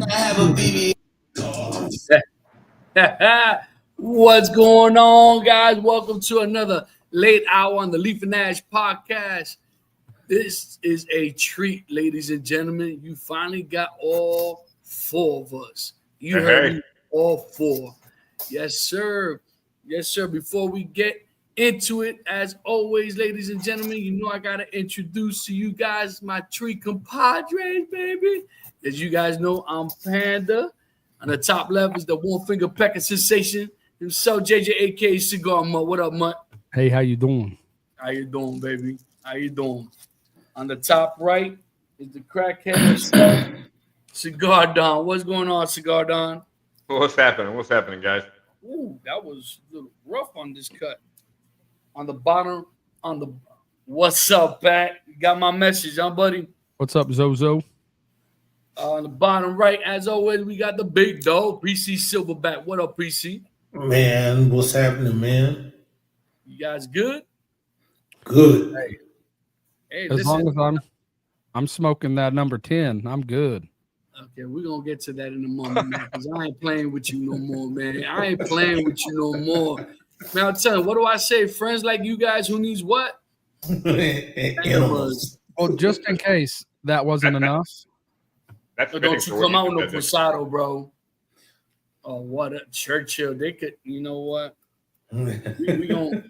have a BB. What's going on, guys? Welcome to another late hour on the Leaf and Nash podcast. This is a treat, ladies and gentlemen. You finally got all four of us. You heard me, all four. Yes, sir. Yes, sir. Before we get into it, as always, ladies and gentlemen, you know I got to introduce to you guys my three compadres, baby. As you guys know, I'm Panda. On the top left is the one-finger pecking sensation himself, JJ, a.k.a. Cigar Mutt. What up, Mutt? Hey, how you doing? How you doing, baby? How you doing? On the top right is the crackhead himself, Cigar Don. What's going on, Cigar Don? What's happening? What's happening, guys? Ooh, that was a little rough on this cut. On the bottom, what's up, Pat? You got my message, huh, buddy? What's up, Zozo? On the bottom right, as always, we got the big dog, PC Silverback. What up, PC? Man, what's happening, man? You guys good? Good. Hey, As long as I'm smoking that number 10, I'm good. Okay, we're gonna get to that in a moment, man. Because I ain't playing with you no more, man. I ain't playing with you no more. Man, I'm telling you, what do I say? Friends like you guys who needs what? Animals. Well, just in case that wasn't enough. So don't you come out with no Posado, bro. Oh, what a Churchill. They could, you know what? we gonna.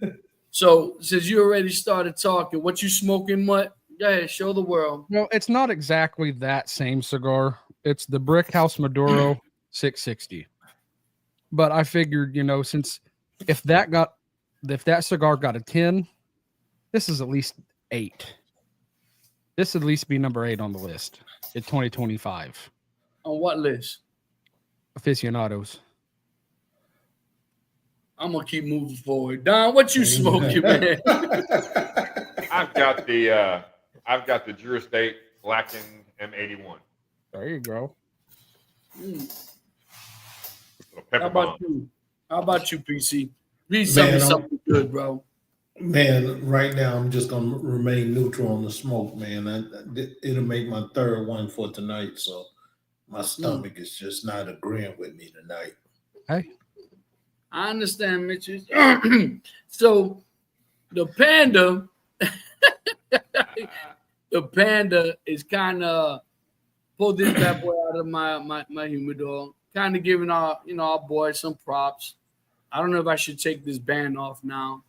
So since you already started talking, what you smoking, Mutt? Go ahead, show the world. No, it's not exactly that same cigar. It's the Brick House Maduro 660. But I figured, since if that cigar got a 10, this is at least 8. This would at least be number 8 on the list in 2025. On what list? Aficionados. I'm gonna keep moving forward. Don, what you smoking, man? I've got the Drew Estate Blackened M81. There you go. How about you, PC? Read something good, bro. Man, right now I'm just gonna remain neutral on the smoke, man. It'll make my third one for tonight, so my stomach is just not agreeing with me tonight. Hey, I understand, Mitch. So the panda, is kind of pulled this bad boy out of my humidor, kind of giving our boy some props. I don't know if I should take this band off now.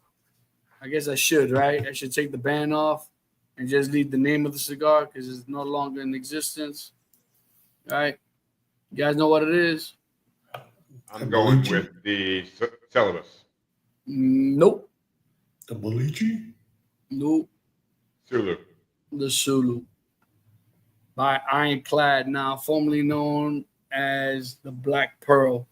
I guess I should, right? I should take the band off and just leave the name of the cigar because it's no longer in existence. All right? You guys know what it is? I'm going with the Celibus. Nope. The Boliche? Nope. Sulu. The Sulu. By Ironclad, now formerly known as the Black Pearl.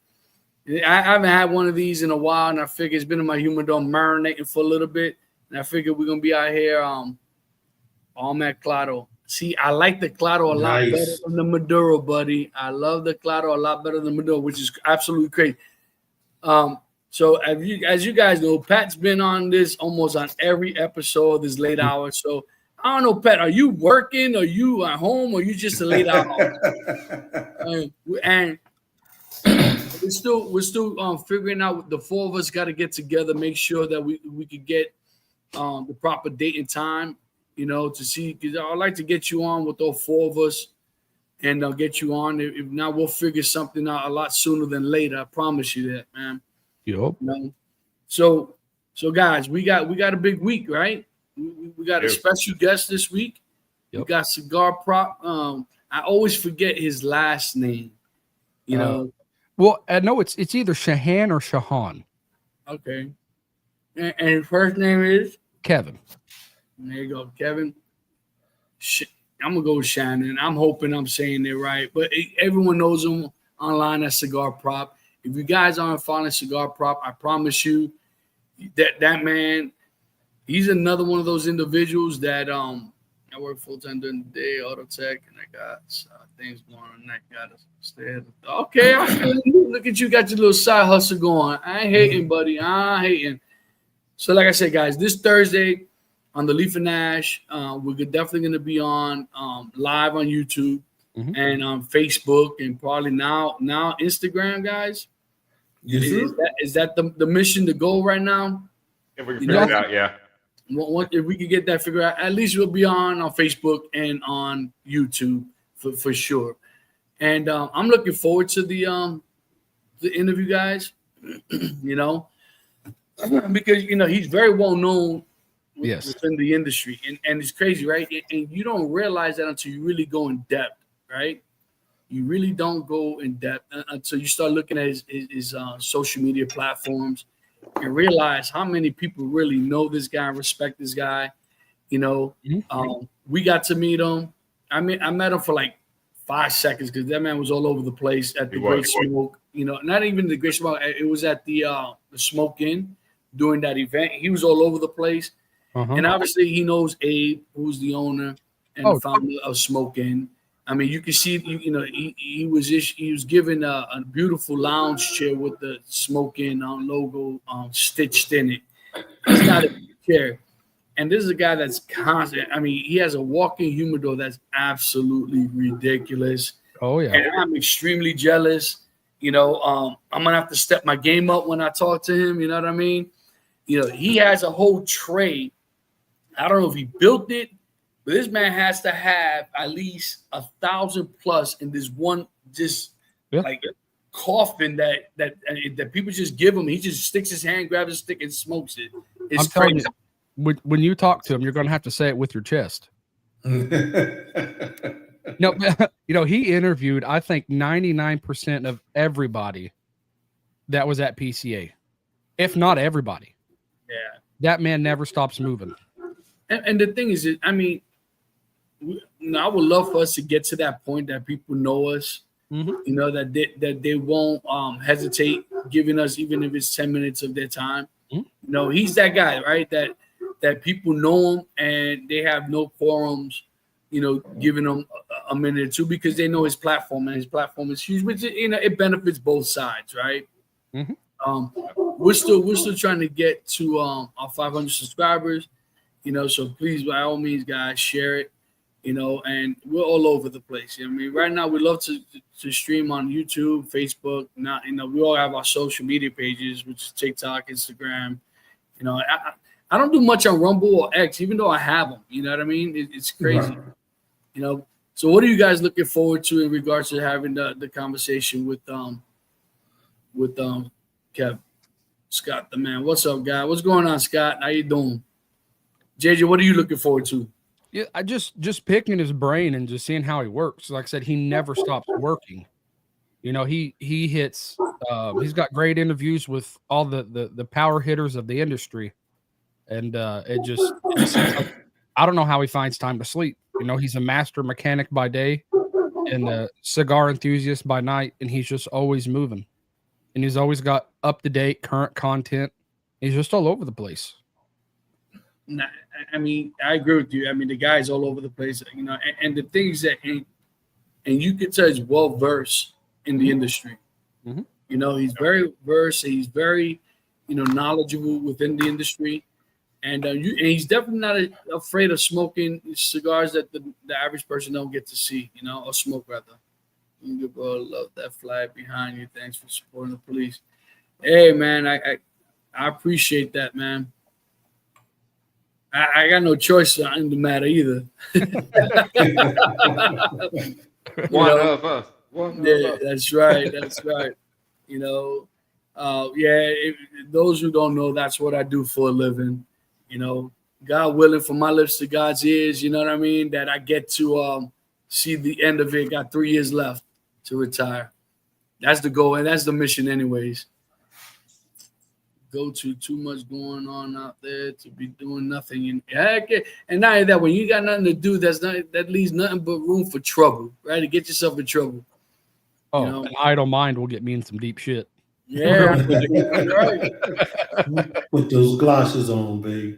I haven't had one of these in a while, and I figure it's been in my humidor marinating for a little bit. And I figure we're gonna be out here on that Claro. See, I like the Claro a lot better than the Maduro, buddy. I love the Claro a lot better than Maduro, which is absolutely crazy. So as you guys know, Pat's been on this almost on every episode of this late hour. So I don't know, Pat, are you working? Are you at home? Or are you just a late hour? And we're still figuring out. The four of us got to get together, make sure that we could get the proper date and time, to see. Because I'd like to get you on with all four of us, and I'll get you on. If not, we'll figure something out a lot sooner than later. I promise you that, man. Yep. So guys, we got a big week, right? We got a special guest this week. Yep. We got Cigar Prop. I always forget his last name. Well, no, it's either Shahan or Shahan. Okay. And his first name is? Kevin. There you go, Kevin. I'm going to go with Shannon. I'm hoping I'm saying it right. But everyone knows him online as Cigar Prop. If you guys aren't following Cigar Prop, I promise you that man, he's another one of those individuals that I work full-time during the day, auto tech, and I got things going on. And I got to stay. Okay, I feel you. Look at you, got your little side hustle going. I ain't hating, buddy. I ain't hating. So like I said, guys, this Thursday on the Leaf and Nash, we're definitely going to be on live on YouTube. and on Facebook, and probably now Instagram, guys. Yes, sir. Is that the mission, the goal right now? If we can figure it out, yeah. If we could get that figured out, at least we'll be on Facebook and on YouTube for sure. And I'm looking forward to the interview, guys. You know, because he's very well known within the industry, and it's crazy, right? And you don't realize that until you really go in depth, right? You really don't go in depth until you start looking at his social media platforms and realize how many people really know this guy and respect this guy. We got to meet him. I met him for like 5 seconds because that man was all over the place at the Great Smoke. Not even the Great Smoke. It was at the Smoke Inn during that event. He was all over the place. And obviously he knows Abe, who's the owner and the founder of Smoke Inn. I mean, you can see, he was given a beautiful lounge chair with the Smoke Inn logo stitched in it. It's not a chair. And this is a guy that's constant. I mean, he has a walking humidor that's absolutely ridiculous. Oh, yeah. And I'm extremely jealous. I'm going to have to step my game up when I talk to him. You know what I mean? He has a whole tray. I don't know if he built it, but this man has to have at least 1,000 plus in this one, like coffin that people just give him. He just sticks his hand, grabs a stick, and smokes it. It's crazy. When you talk to him, you're going to have to say it with your chest. No, he interviewed, I think, 99% of everybody that was at PCA, if not everybody. Yeah, that man never stops moving. And the thing is, I mean, I would love for us to get to that point that people know us. That they won't hesitate giving us, even if it's 10 minutes of their time. He's that guy, right? That people know him and they have no quorums, giving him a minute or two because they know his platform, and his platform is huge, which it benefits both sides, right? We're still trying to get to our 500 subscribers, so please, by all means, guys, share it, and we're all over the place. I mean, right now we love to stream on YouTube, Facebook. Now, we all have our social media pages, which is TikTok, Instagram. I don't do much on Rumble or X, even though I have them. You know what I mean? It's crazy. Right. So what are you guys looking forward to in regards to having the conversation with Kev, Scott, the man? What's up, guy? What's going on, Scott? How you doing? JJ, what are you looking forward to? Yeah, I just picking his brain and just seeing how he works. Like I said, he never stops working. He hits. He's got great interviews with all the power hitters of the industry, and it just seems like, I don't know how he finds time to sleep. He's a master mechanic by day and a cigar enthusiast by night, and he's just always moving, and he's always got up to date current content. He's just all over the place. I mean, I agree with you. I mean, the guy's all over the place, and the things that, and you can tell he's well versed in the industry. He's very versed. He's very, knowledgeable within the industry, and he's definitely not afraid of smoking cigars that the average person don't get to see, or smoke rather. You bro, love that flag behind you. Thanks for supporting the police. Hey, man, I appreciate that, man. I got no choice in the matter either. One of us. That's right. Those who don't know, that's what I do for a living. God willing, from my lips to God's ears, you know what I mean? That I get to see the end of it. Got 3 years left to retire. That's the goal, and that's the mission anyways. Go to too much going on out there to be doing nothing. And not only that, when you got nothing to do, that leaves nothing but room for trouble, right? To get yourself in trouble. An idle mind will get me in some deep shit. Yeah, right. Put those glasses on, babe.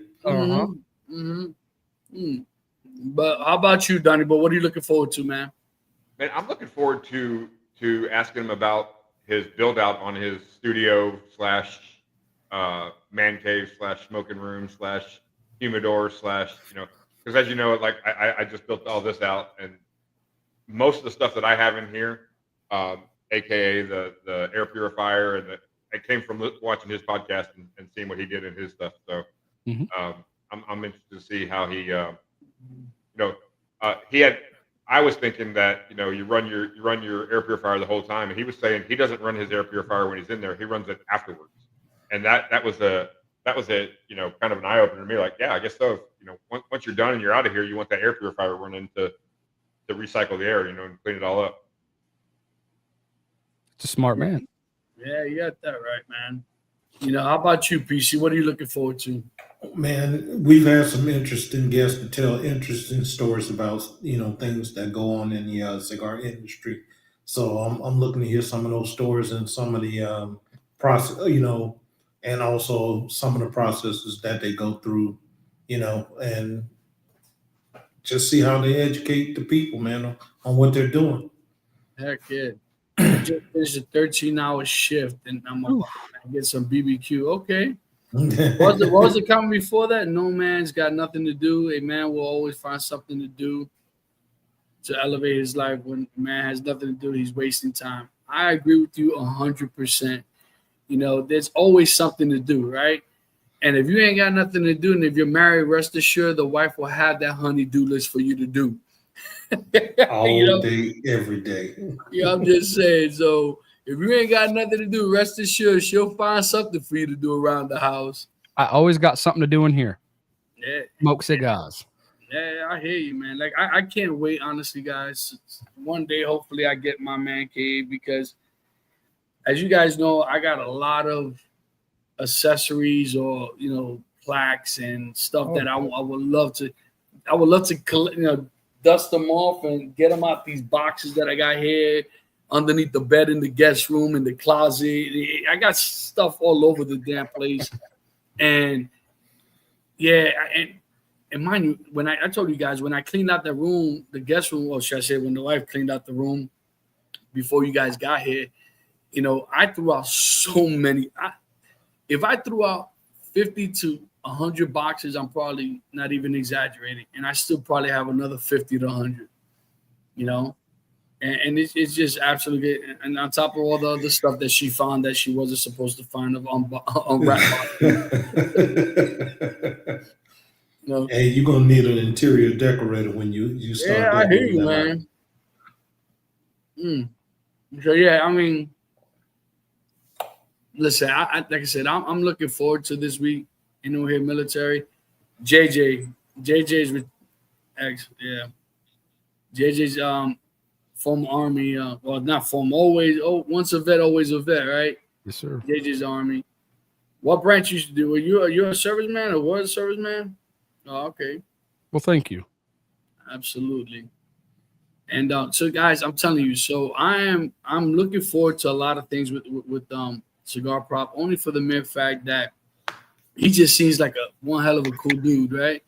But how about you, Donnie? But what are you looking forward to, man? Man, I'm looking forward to asking him about his build out on his studio / man cave / smoking room / humidor / because as you know, like I just built all this out, and most of the stuff that I have in here, aka the air purifier, and it came from watching his podcast and seeing what he did in his stuff. So I'm interested to see how he, he had. I was thinking that you run your air purifier the whole time, and he was saying he doesn't run his air purifier when he's in there. He runs it afterwards, and that was a kind of an eye opener to me. Like, yeah, I guess so. Once you're done and you're out of here, you want that air purifier running to recycle the air, and clean it all up. It's a smart man. Yeah, you got that right, man. How about you, PC? What are you looking forward to? Man, we've had some interesting guests to tell interesting stories about things that go on in the cigar industry. So I'm looking to hear some of those stories and some of the process, and also some of the processes that they go through, and just see how they educate the people, man, on what they're doing. Heck yeah. I just finished a 13-hour shift, and I'm going to get some BBQ. Okay. What was the comment before that? No man's got nothing to do. A man will always find something to do to elevate his life. When a man has nothing to do, he's wasting time. I agree with you 100%. There's always something to do, right? And if you ain't got nothing to do, and if you're married, rest assured the wife will have that honey-do list for you to do. All day, every day. Yeah, I'm just saying. So if you ain't got nothing to do, rest assured she'll find something for you to do around the house. I always got something to do in here. Yeah. Smoke cigars. Yeah, I hear you, man. Like I can't wait, honestly, guys. One day, hopefully, I get my man cave because, as you guys know, I got a lot of accessories or plaques and stuff that I would love to. I would love to collect, dust them off and get them out these boxes that I got here underneath the bed in the guest room, in the closet. I got stuff all over the damn place. And yeah, and mind you, when I told you guys, when I cleaned out the room, the guest room, or should I say when the wife cleaned out the room before you guys got here, I threw out so many. If I threw out 50 to 100 boxes, I'm probably not even exaggerating, and I still probably have another 50 to 100, and it's just absolutely good. And on top of all the other stuff that she found that she wasn't supposed to find of unwrapped. Hey, you're gonna need an interior decorator when you start. Yeah, I hear you, man. So yeah, I mean, listen, I like I said, I'm looking forward to this week. Here, military. JJ's JJ's former Army. Well, not former, always. Oh, once a vet, always a vet, right? Yes, sir. JJ's Army. What branch you should do? Are you a serviceman or was a serviceman? Oh, okay. Well, thank you. Absolutely. And so, guys, I'm telling you. So I'm looking forward to a lot of things with Cigar Prop, only for the mere fact that he just seems like one hell of a cool dude, right?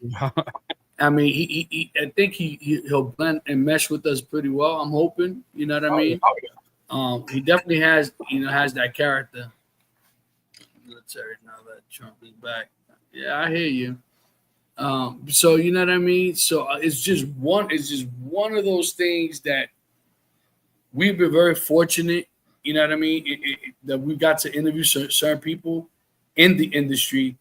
I mean, he I think he'll blend and mesh with us pretty well. I'm hoping, you know what I mean. He definitely has that character. Military, now that Trump is back. Yeah, I hear you. So you know what I mean. So it's just one of those things that we've been very fortunate. You know what I mean, that we got to interview certain people in the industry.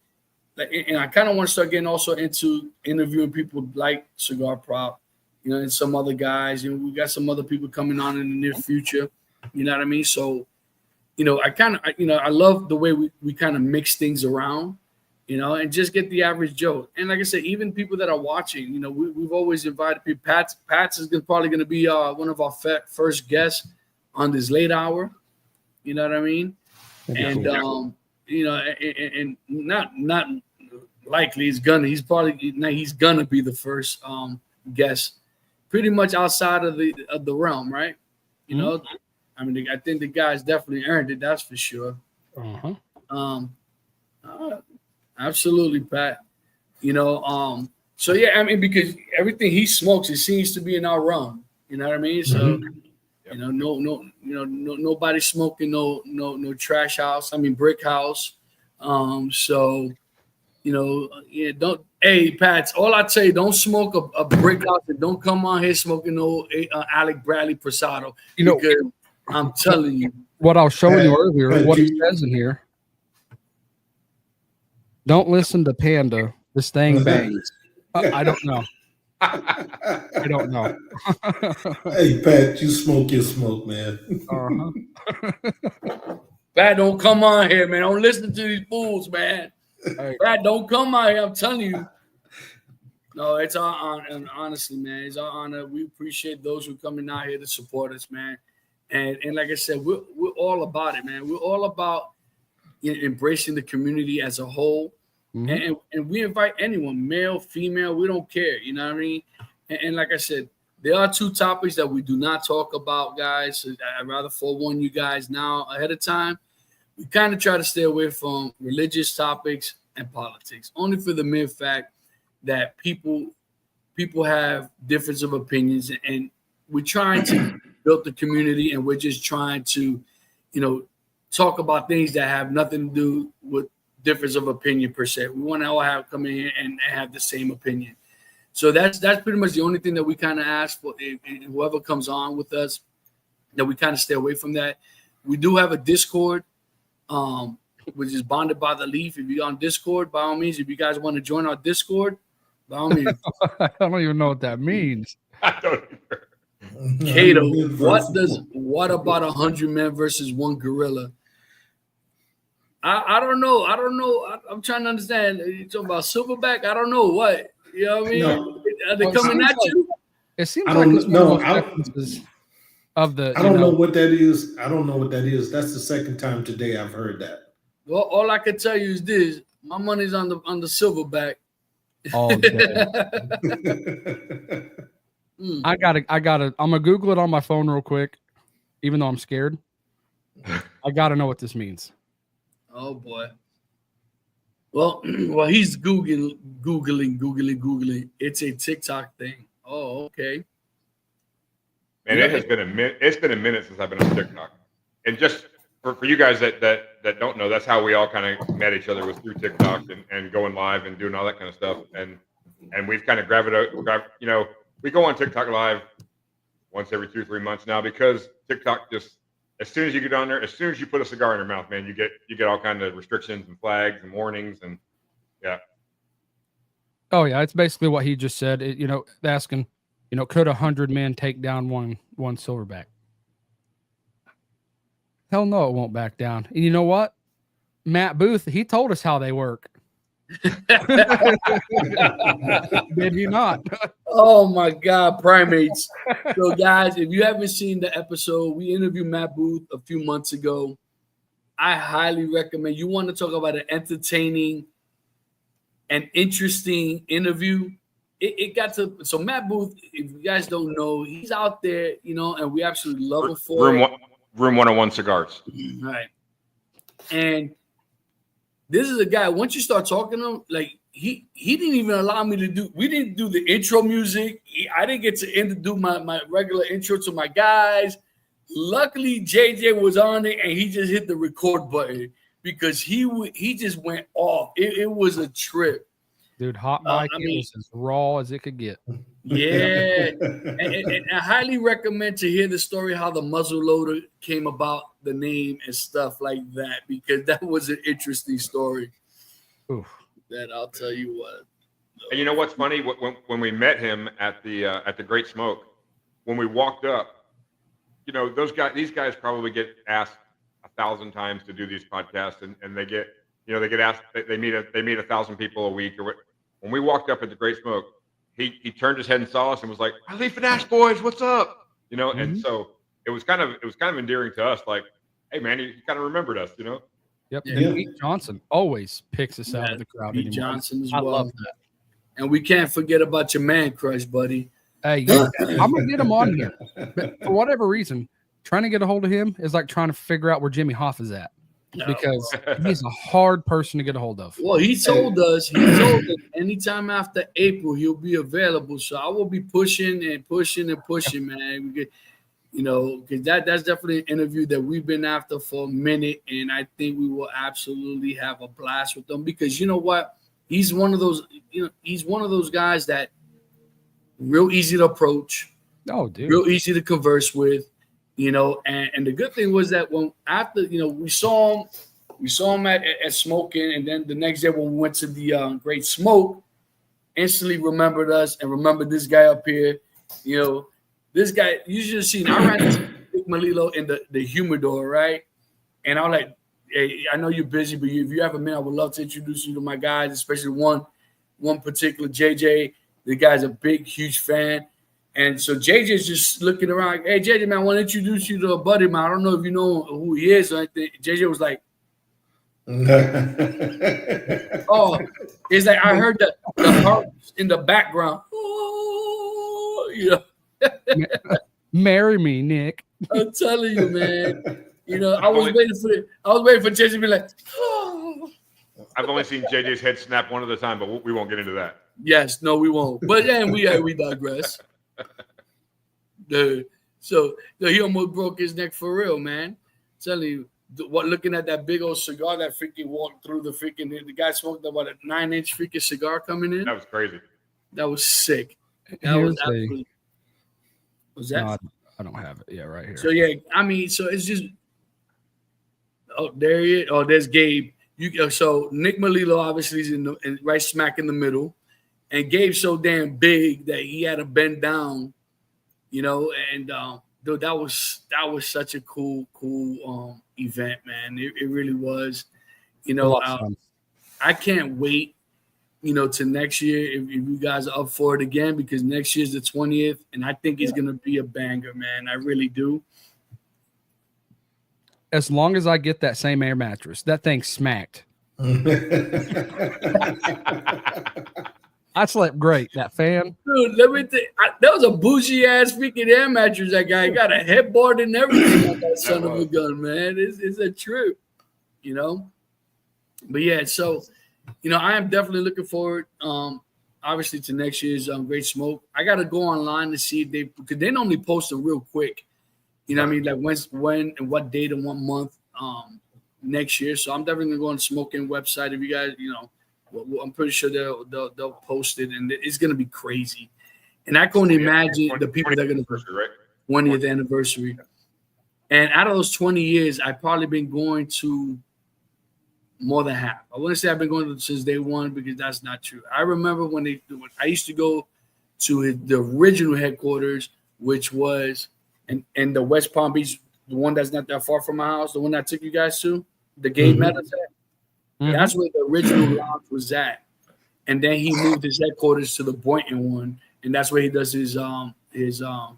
And I kind of want to start getting also into interviewing people like Cigar Prop, and some other guys. We got some other people coming on in the near future. You know what I mean? So, I love the way we kind of mix things around, and just get the average Joe. And like I said, even people that are watching, we've always invited people. Pat's is probably going to be one of our first guests on this late hour. You know what I mean? And and not likely he's gonna be the first guest, pretty much outside of the realm, right? I mean, I think the guy's definitely earned it. That's for sure. Absolutely, Pat. So yeah, I mean, because everything he smokes, it seems to be in our realm. You know what I mean? So. Nobody smoking no trash house. I mean brick house. So Yeah, don't. Hey, Pats, all I tell you, don't smoke a brick house and don't come on here smoking no Alec Bradley Prasado. Because I'm telling you. What I was showing you earlier, Pat, what it says in here. Don't listen to Panda. This thing bangs. I don't know. I don't know. Hey, Pat, you smoke your smoke, man. Pat, don't come on here, man. Don't listen to these fools, man. Hey. Pat, don't come on here. I'm telling you. No, it's our honor. And honestly, man, it's our honor. We appreciate those who coming out here to support us, man. And like I said, we're all about it, man. We're all about embracing the community as a whole. Mm-hmm. And we invite anyone, male, female, we don't care. You know what I mean? And like I said, there are 2 topics that we do not talk about, guys. So I'd rather forewarn you guys now ahead of time. We kind of try to stay away from religious topics and politics, only for the mere fact that people have difference of opinions, and we're trying to build the community, and we're just trying to, talk about things that have nothing to do with difference of opinion per se. We want to all come in here and have the same opinion. So that's pretty much the only thing that we kind of ask for. And whoever comes on with us, that we kind of stay away from that. We do have a Discord, which is Bonded by the Leaf. If you're on Discord, by all means, if you guys want to join our Discord, by all means. I don't even know what that means. I don't either. Cato, what about 100 men versus 1 gorilla? I don't know. I'm trying to understand. You're talking about Silverback? I don't know what. You know what I mean? No. Are they coming at you? It seems I like don't it's know. of the. I don't know what that is. I don't know what that is. That's the second time today I've heard that. Well, all I can tell you is this: my money's on the Silverback. All day. I gotta. I'm gonna Google it on my phone real quick, even though I'm scared. I gotta know what this means. Oh boy. Well, he's googling. It's a TikTok thing. Oh, okay. And it has been a minute. It's been a minute since I've been on TikTok. And just for you guys that don't know, that's how we all kind of met each other, was through TikTok and going live and doing all that kind of stuff. And we've kind of we go on TikTok live once every 2-3 months now, because TikTok just, as soon as you get on there, as soon as you put a cigar in your mouth, man, you get all kinds of restrictions and flags and warnings, and yeah. Oh yeah, it's basically what he just said. Asking, could 100 men take down one silverback? Hell no, it won't back down. And you know what? Matt Booth, he told us how they work. Did he not? Oh my God, primates. So guys, if you haven't seen the episode, we interviewed Matt Booth a few months ago. I highly recommend. You want to talk about an entertaining and interesting interview. It got to, so Matt Booth, if you guys don't know, he's out there, and we absolutely love him for Room 101 Cigars. Right. And this is a guy, once you start talking to him, like he didn't even allow me to do, we didn't do the intro music. I didn't get to do my regular intro to my guys. Luckily, JJ was on it and he just hit the record button, because he just went off. It was a trip. Dude, hot mic was as raw as it could get. Yeah. and I highly recommend to hear the story how the muzzle loader came about, the name and stuff like that, because that was an interesting story. Oof. That I'll tell you what. And you know what's funny? When we met him at the Great Smoke, when we walked up, these guys probably get asked 1,000 times to do these podcasts, and they get asked. They meet 1,000 people a week or what. When we walked up at the Great Smoke, he turned his head and saw us and was like, "Leaf and Ash boys, what's up?" Mm-hmm. And so it was kind of endearing to us, like, "Hey man, you kind of remembered us, Yep. Yeah. And Pete Johnson always picks us out of the crowd. Pete Johnson as well. I love that. And we can't forget about your man crush, buddy. Hey, I'm gonna get him on here, but for whatever reason, trying to get a hold of him is like trying to figure out where Jimmy Hoff is at. Because he's a hard person to get a hold of. Well, he told us anytime after April he'll be available. So I will be pushing, man. Because that's definitely an interview that we've been after for a minute, and I think we will absolutely have a blast with them. Because you know what, he's one of those, he's one of those guys that real easy to approach, Oh, dude. real easy to converse with, and the good thing was that when after, we saw him at Smoking, and then the next day when we went to the Great Smoke, instantly remembered us and remembered this guy up here. This guy, you should have seen, I ran into Nick Melillo in the humidor, right? And I was like, hey, I know you're busy, but if you have a minute, I would love to introduce you to my guys, especially one particular JJ. The guy's a big, huge fan. And so JJ's just looking around, like, hey, JJ, man, I want to introduce you to a buddy, man. I don't know if you know who he is or anything. JJ was like, oh, it's like I heard the harps in the background. Oh, Marry me, Nick. I'm telling you, man. I was waiting for JJ to be like, oh. I've only seen JJ's head snap one at a time, but we won't get into that. Yes, no, we won't. But then we digress. Dude, so he almost broke his neck for real, man. I'm telling you, looking at that big old cigar that freaking walked through the guy smoked about a 9-inch freaking cigar coming in. That was crazy. That was sick. That was absolutely. Was that? No, I don't have it. Yeah, right here. So yeah, I mean, so it's just. Oh, there he is. Oh, there's Gabe. So Nick Melillo obviously is right smack in the middle, and Gabe's so damn big that he had to bend down, and dude, that was such a cool event, man. It really was. I can't wait, to next year if you guys are up for it again, because next year's the 20th, and I think it's gonna be a banger, man. I really do. As long as I get that same air mattress, that thing smacked. I slept great. That fan, dude. Let me think. That was a bougie ass freaking air mattress. That guy got a headboard and everything on that son of a gun, man. It's a trip, But yeah, so I am definitely looking forward, obviously, to next year's Great Smoke. I got to go online to see if because they normally post them real quick. What I mean? Like when and what date and what month next year. So I'm definitely gonna go on the Smoking website. If you guys, I'm pretty sure they'll post it, and it's gonna be crazy. And I can only imagine the people that are gonna 20th anniversary. And out of those 20 years, I've probably been going to more than half. I wouldn't say I've been going to since day one, because that's not true. I remember when I used to go to the original headquarters, which was in the West Palm Beach, the one that's not that far from my house, the one I took you guys to, the Game Met at. Mm-hmm. That's where the original lounge was at. And then he moved his headquarters to the Boynton one, and that's where he does his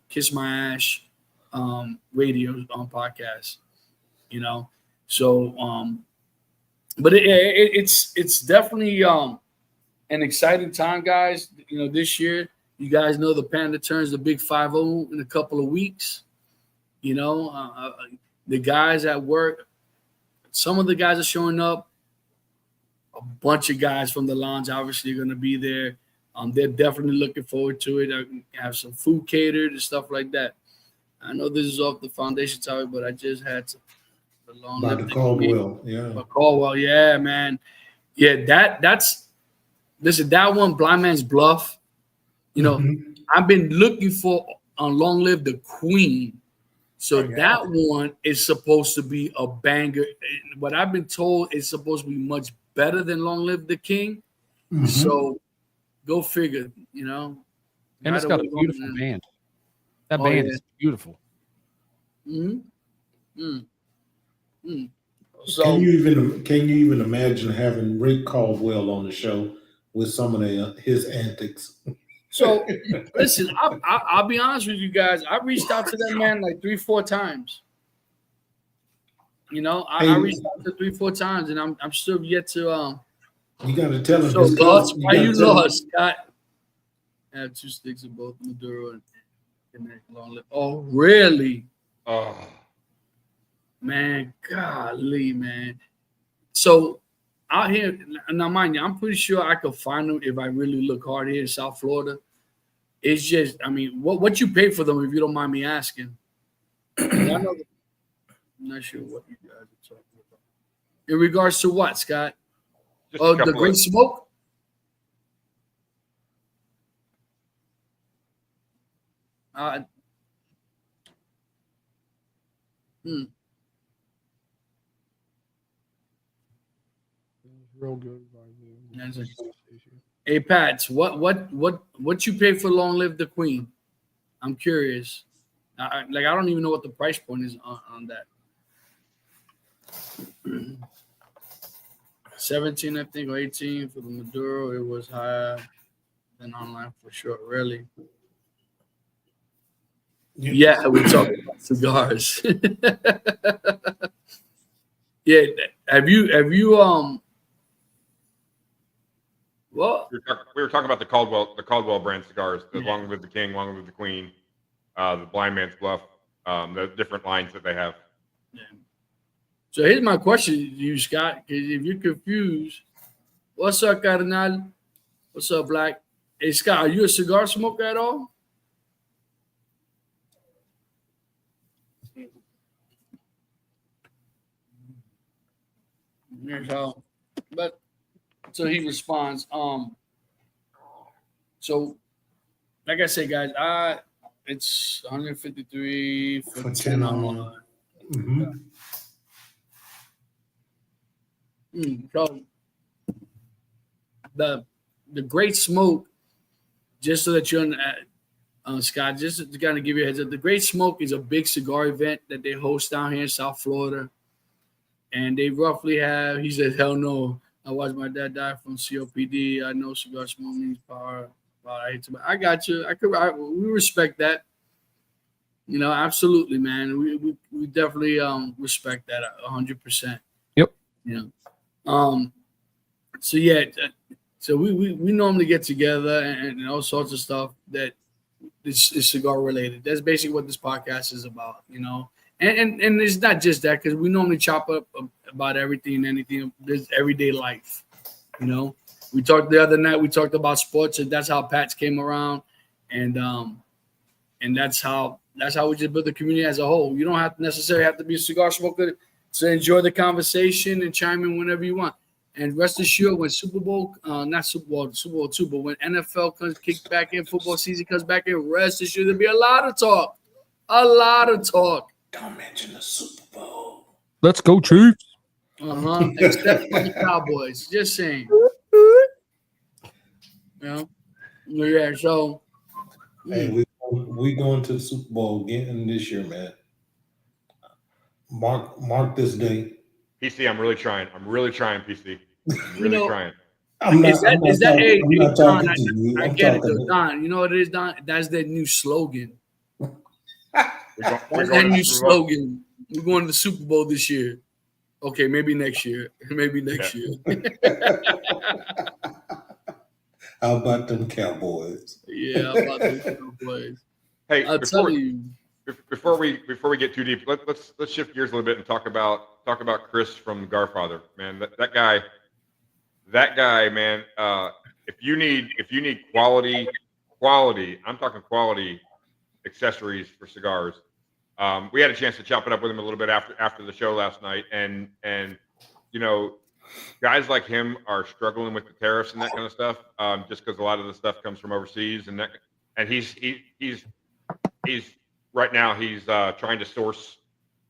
Kiss My Ash radio podcast. So but it's definitely an exciting time, guys. This year, you guys know the Panda turns the big 5-0 in a couple of weeks. The guys at work, some of the guys are showing up. A bunch of guys from the lounge obviously are going to be there. They're definitely looking forward to it. I have some food catered and stuff like that. I know this is off the foundation topic, but I just had to. By the Caldwell, yeah. By Caldwell, yeah, man. Yeah, that's listen, that one, Blind Man's Bluff. I've been looking for on Long Live the Queen. So that one is supposed to be a banger. What I've been told is supposed to be much better than Long Live the King. Mm-hmm. So go figure, And it's got a beautiful band. That band is beautiful. Mm-hmm. So can you even imagine having Rick Caldwell on the show with some of his antics? So listen, I'll be honest with you guys. I reached out to that man like 3-4 times. I reached out to 3-4 times, and I'm still yet to. You got to tell him. So lost? Why you lost, Scott? I have 2 sticks of both Maduro and Long Live. Oh, really? Oh. Man, golly, man. So out here, now mind you, I'm pretty sure I could find them if I really look hard here in South Florida. It's just, I mean, what you pay for them, if you don't mind me asking? I'm not sure what you guys are talking about. In regards to what, Scott? Just Oh, the Great Smoke? Hmm. Real good. That's it. Hey, Pats, what you pay for Long Live the Queen? I'm curious. I don't even know what the price point is on that. 17, I think, or 18 for the Maduro. It was higher than online for sure. Really? Yeah, we're talking about cigars. Yeah, have you well, We were talking about the Caldwell brand cigars, the Long Live the King, Long Live the Queen, the Blind Man's Bluff, the different lines that they have. yeah. So here's my question to you, Scott, because if you're confused, what's up, Cardinal? What's up, Black? Hey, Scott, are you a cigar smoker at all? So he responds, so like I said, guys, it's 153 for 10 online. Mm-hmm. So the Great Smoke, just so that you're Scott, just to kind of give you a heads up, the Great Smoke is a big cigar event that they host down here in South Florida. And they roughly have, he says, hell no. I watched my dad die from COPD. I know cigar smoke means power. I got you. We respect that. You know, absolutely, man. We definitely respect that 100%. Yep. You know. So yeah, so we normally get together and all sorts of stuff that is cigar related. That's basically what this podcast is about, you know. And it's not just that, because we normally chop up about everything and anything. There's everyday life, you know. We talked the other night. We talked about sports, and that's how Pats came around, and that's how we just build the community as a whole. You don't have to necessarily have to be a cigar smoker to enjoy the conversation and chime in whenever you want. And rest assured, when Super Bowl 2, but when NFL kicks back in, football season comes back in, rest assured there'll be a lot of talk. A lot of talk. Don't mention the Super Bowl. Let's go, Chiefs. Except for the Cowboys. Just saying. You know? Yeah, so. Hey, we going to the Super Bowl again this year, man. Mark this day. PC, I'm really trying. PC. I'm really trying. I'm not talking to you. I get it, though, Don. You know what it is, Don? That's their new slogan. We're going to the Super Bowl this year. Okay, maybe next year. How about them Cowboys? Yeah, how about them Cowboys? Hey, I'll tell you. Before we get too deep, let's shift gears a little bit and talk about Chris from Garfather. Man, that guy, man. If you need quality, I'm talking quality accessories for cigars. We had a chance to chop it up with him a little bit after the show last night, and you know, guys like him are struggling with the tariffs and that kind of stuff, just because a lot of the stuff comes from overseas, and he's right now he's trying to source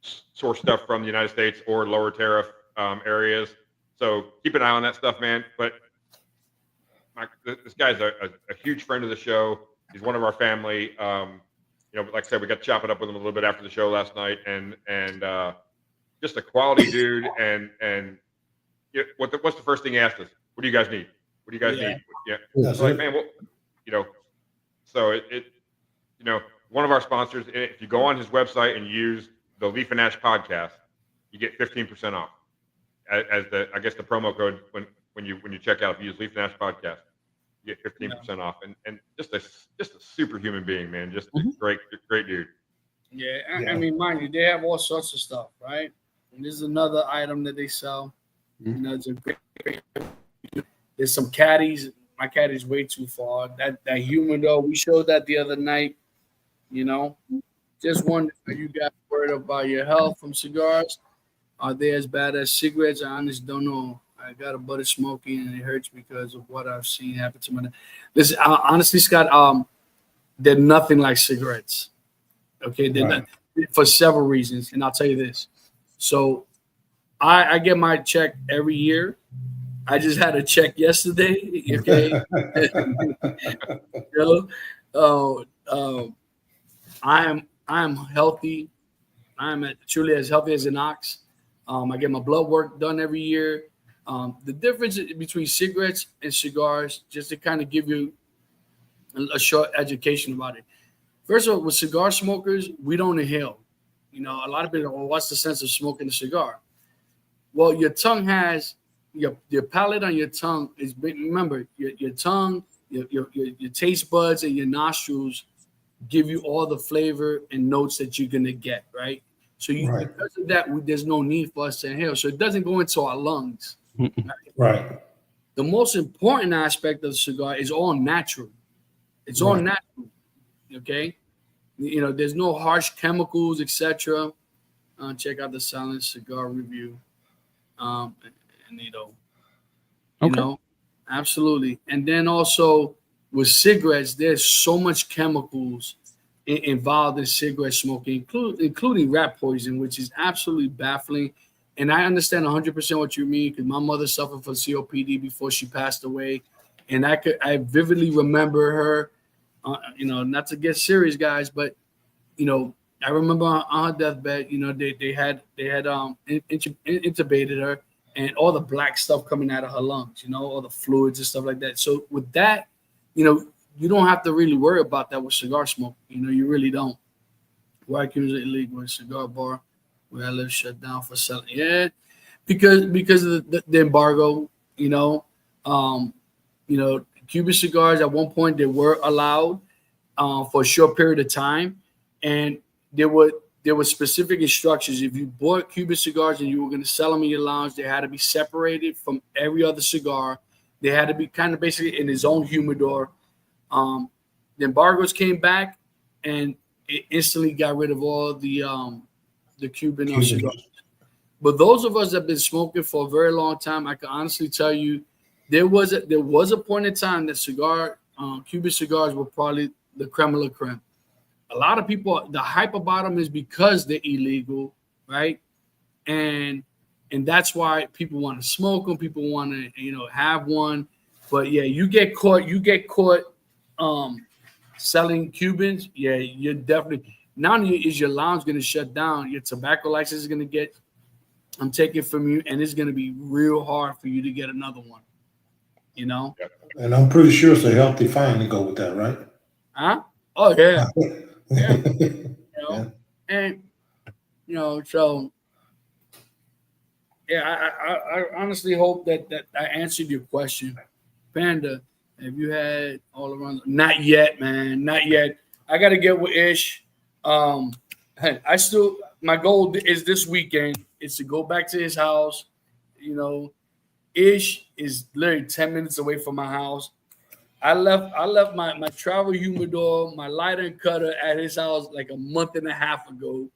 stuff from the United States or lower tariff areas. So keep an eye on that stuff, man. But this guy's a huge friend of the show. He's one of our family. You know, like I said, we got to chop it up with him a little bit after the show last night, and just a quality dude. And what's the first thing he asked us? What do you guys need? What do you guys need? Yeah, it's like, man, well, you know, so it you know, one of our sponsors. If you go on his website and use the Leaf and Ash podcast, you get 15% off as the promo code when you check out. If you use Leaf and Ash podcast, you get 15% off, and just a super human being, man. Just a great dude. Yeah, I mean, mind you, they have all sorts of stuff, right? And this is another item that they sell. You know, it's a great. There's some caddies. My caddy's way too far. That humidor, we showed that the other night. You know, just wonder if you got worried about your health from cigars. Are they as bad as cigarettes? I honestly don't know. I got a butt of smoking, and it hurts because of what I've seen happen to my. Listen, honestly, Scott, they're nothing like cigarettes. Okay, they're Right. not, for several reasons, and I'll tell you this. So I get my check every year. I just had a check yesterday. Okay, you know, I am healthy. I'm truly as healthy as an ox. I get my blood work done every year. The difference between cigarettes and cigars, just to kind of give you a short education about it. First of all, with cigar smokers, we don't inhale. You know, a lot of people, well, what's the sense of smoking a cigar? Well, your tongue has your palate on your tongue is big. Remember, your tongue, your taste buds, and your nostrils give you all the flavor and notes that you're gonna get, right? So Right. because of that, there's no need for us to inhale. So it doesn't go into our lungs. Right. The most important aspect of the cigar is all natural. It's all Right. natural. Okay, you know, there's no harsh chemicals, etc. Check out the Silent Cigar Review. And you Okay. know, absolutely. And then also with cigarettes, there's so much chemicals involved in cigarette smoking, including rat poison, which is absolutely baffling. And I understand 100% what you mean because my mother suffered from COPD before she passed away, and I vividly remember her. You know, not to get serious, guys, but you know, I remember on her deathbed, you know, they had intubated her, and all the black stuff coming out of her lungs, you know, all the fluids and stuff like that. So with that, you know, you don't have to really worry about that with cigar smoke. You know, you really don't. Why Cubans are illegal in cigar bar where I live shut down for selling? Yeah, because of the embargo. You know, Cuban cigars at one point they were allowed for a short period of time, and there were specific instructions. If you bought Cuban cigars and you were going to sell them in your lounge, they had to be separated from every other cigar. They had to be kind of basically in his own humidor. The embargoes came back, and it instantly got rid of all the Cuban cigars. But those of us that have been smoking for a very long time, I can honestly tell you, there was a point in time that Cuban cigars were probably the creme de la creme. A lot of people, the hype about them is because they're illegal, right? And that's why people want to smoke them. People want to, have one. But yeah, you get caught selling Cubans. Yeah, you're definitely. Not only is your lounge going to shut down, your tobacco license is going to get taken from you, and it's going to be real hard for you to get another one. You know. And I'm pretty sure it's a healthy fine to go with that, right? Huh? Oh yeah. Yeah. Yeah. And so yeah, I honestly hope that I answered your question. Panda, have you had all around? Not yet, man. Not yet. I got to get with Ish. My goal is this weekend is to go back to his house. Ish is literally 10 minutes away from my house. I left my travel humidor, my lighter and cutter at his house like a month and a half ago,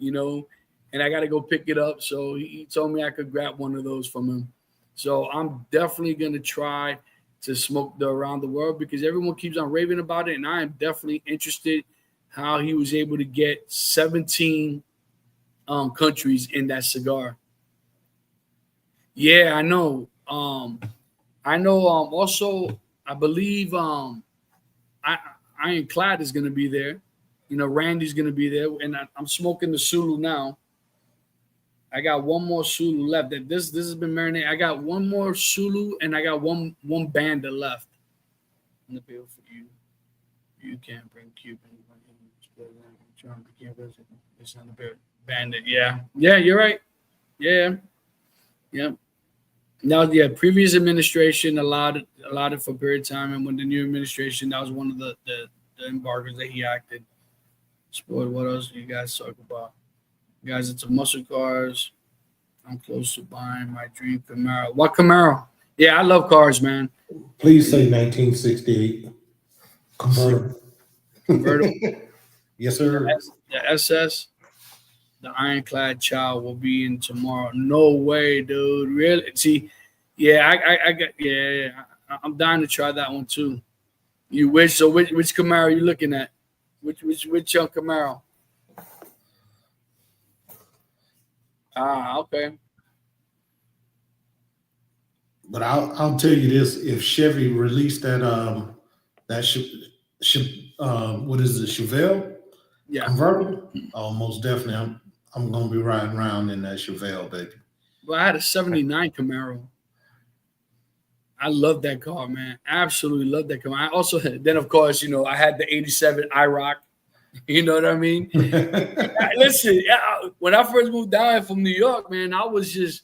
and I got to go pick it up. So he told me I could grab one of those from him. So I'm definitely going to try to smoke the Around the World because everyone keeps on raving about it. And I am definitely interested how he was able to get 17 countries in that cigar. Yeah, I know. Also, I believe Ironclad is going to be there. Randy's going to be there. And I'm smoking the Sulu now. I got one more Sulu left. This has been marinated. I got one more Sulu and I got one Banda left. In the bill for you. You can't bring Cuban. It's on the bill. Bandit. Yeah, you're right. Yeah. Now, previous administration allowed it for a period of time, and when the new administration, that was one of the embargoes that he acted. Sport. What else do you guys talk about? You guys, it's muscle cars. I'm close to buying my dream Camaro. What Camaro? Yeah, I love cars, man. Please say 1968. Convertible. Yes, sir. The SS, the Ironclad Child will be in tomorrow. No way, dude. Really? See, yeah, I'm dying to try that one too. You wish. So which Camaro are you looking at? Which Camaro? Ah, okay. But I'll tell you this: if Chevy released that what is it, Chevelle Yeah. convertible, oh, most definitely, I'm gonna be riding around in that Chevelle, baby. Well, I had a '79 Camaro. I love that car, man. Absolutely love that car. I also then, of course, I had the '87 IROC. You know what I mean? Listen, when I first moved down from New York, man, I was just,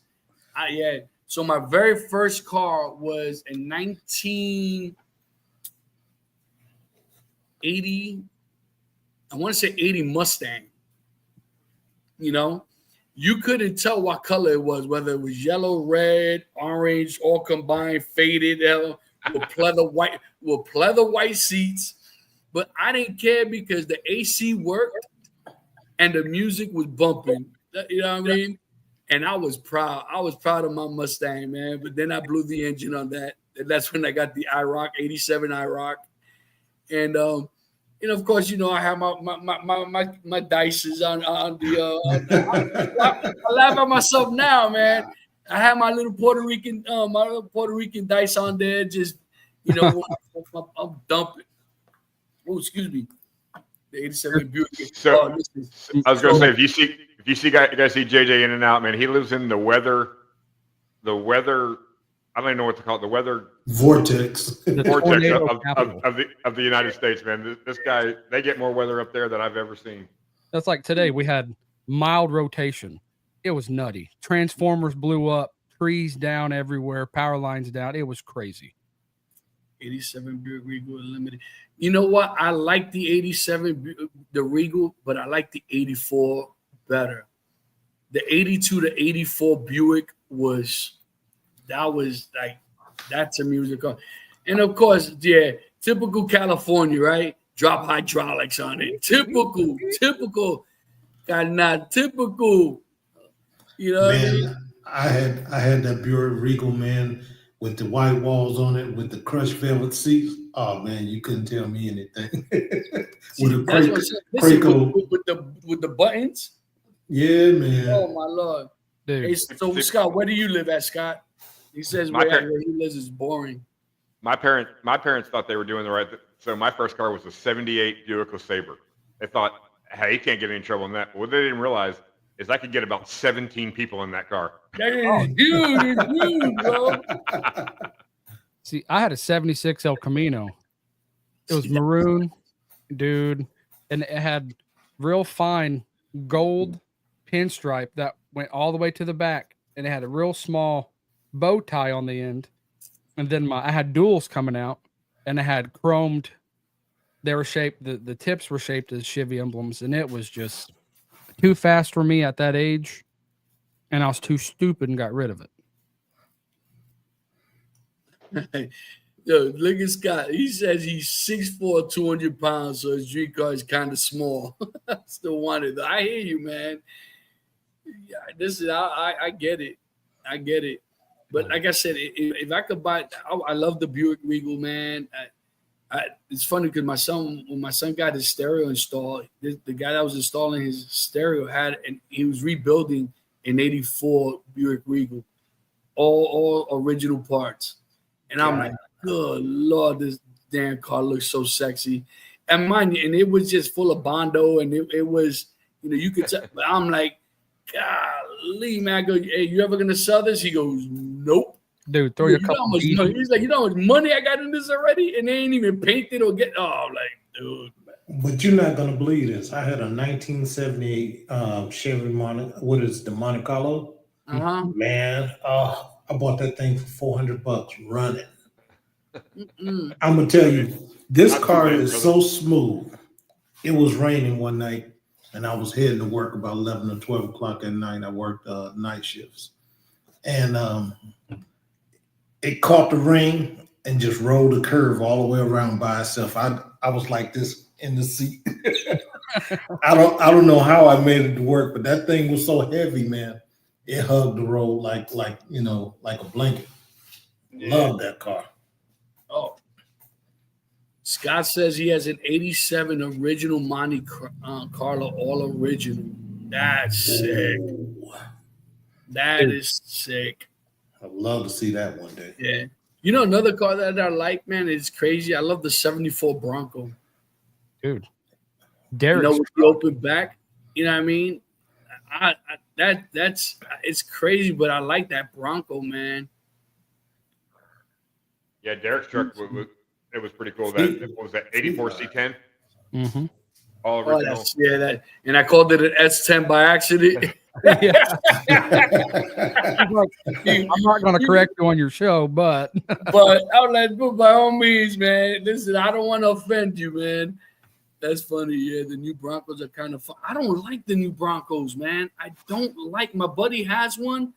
yeah. So my very first car was a 1980, I want to say 80 Mustang. You couldn't tell what color it was, whether it was yellow, red, orange, all combined, faded, with pleather white seats. But I didn't care because the AC worked and the music was bumping. You know what I mean? And I was proud. I was proud of my Mustang, man. But then I blew the engine on that. And that's when I got the IROC, '87 IROC. And of course, I have my dices on the. I laugh at myself now, man. I have my little Puerto Rican dice on there. Just I'm dumping. Oh, excuse me. The '87 Buick. So Listen. I was going to say, if you see guys see JJ in and out, man, he lives in the weather. I don't even know what to call it. The weather vortex of the United States, man. This guy, they get more weather up there than I've ever seen. That's like today. We had mild rotation. It was nutty. Transformers blew up, trees down everywhere, power lines down. It was crazy. '87 Buick Regal Limited. You know what? I like the '87, the Regal, but I like the '84 better. The '82 to '84 Buick that's a music car. And of course, yeah, typical California, right? Drop hydraulics on it. Typical. Not typical. You know Man, what I mean? I had that Buick Regal, man, with the white walls on it, with the crushed velvet seats. Oh man, you couldn't tell me anything. With a That's what I'm saying. Listen, with the buttons. Yeah, man. Oh my Lord. Dude. Hey, so Scott, where do you live at, Scott? He says where he lives is boring. My parents thought they were doing the right thing. So my first car was a '78 Buick LeSabre. They thought, hey, he can't get any trouble in that. But what they didn't realize is I could get about 17 people in that car. That is huge, bro. See, I had a '76 El Camino. It was maroon, dude, and it had real fine gold pinstripe that went all the way to the back, and it had a real small bow tie on the end. And then I had duals coming out, and I had chromed. They were shaped. The tips were shaped as Chevy emblems, and it was just too fast for me at that age, and I was too stupid and got rid of it. Yo, look at Scott. He says he's 6'4", 200 pounds, so his dream car is kind of small. Still wanted. I hear you, man. Yeah, I get it. I get it. But like I said, if I could buy, I love the Buick Regal, man. It's funny because when my son got his stereo installed, the guy that was installing his stereo he was rebuilding an '84 Buick Regal, all original parts. And I'm like, good Lord, this damn car looks so sexy. And mind you, and it was just full of Bondo, and it was, you could tell. But I'm like, golly, man. I go, hey, you ever gonna sell this? He goes, nope. Dude, throw your couple. He's like, you know how much money I got in this already, and they ain't even painted or get. Oh, like, dude. But you're not gonna believe this. I had a 1978 Chevy the Monte Carlo. Man, I bought that thing for $400 running. I'm gonna tell you, this car is so smooth. It was raining one night, and I was heading to work about 11 or 12 o'clock at night. I worked night shifts, and it caught the rain and just rolled a curve all the way around by itself. I was like this in the seat. I don't know how I made it to work, but that thing was so heavy, man. It hugged the road like a blanket. Love that car. Oh, Scott says he has an 87 original Monte Carlo, all original. That's sick. Ooh, That is sick. I'd love to see that one day. Yeah. You know, another car that I like, man, is crazy. I love the 74 Bronco. Dude. You Derek's know, with the open back. You know what I mean? That's it's crazy, but I like that Bronco, man. Yeah, Derek's truck it was pretty cool. That what was that 84 C10, mm-hmm. all Oh, original. that's, yeah, that, and I called it an S10 by accident. Yeah. I'm not going to correct you on your show, but But I was like, "But by all means, man, listen, I don't want to offend you, man." That's funny. Yeah, the new Broncos are kind of fun. I don't like the new Broncos, man. I don't like. My buddy has one.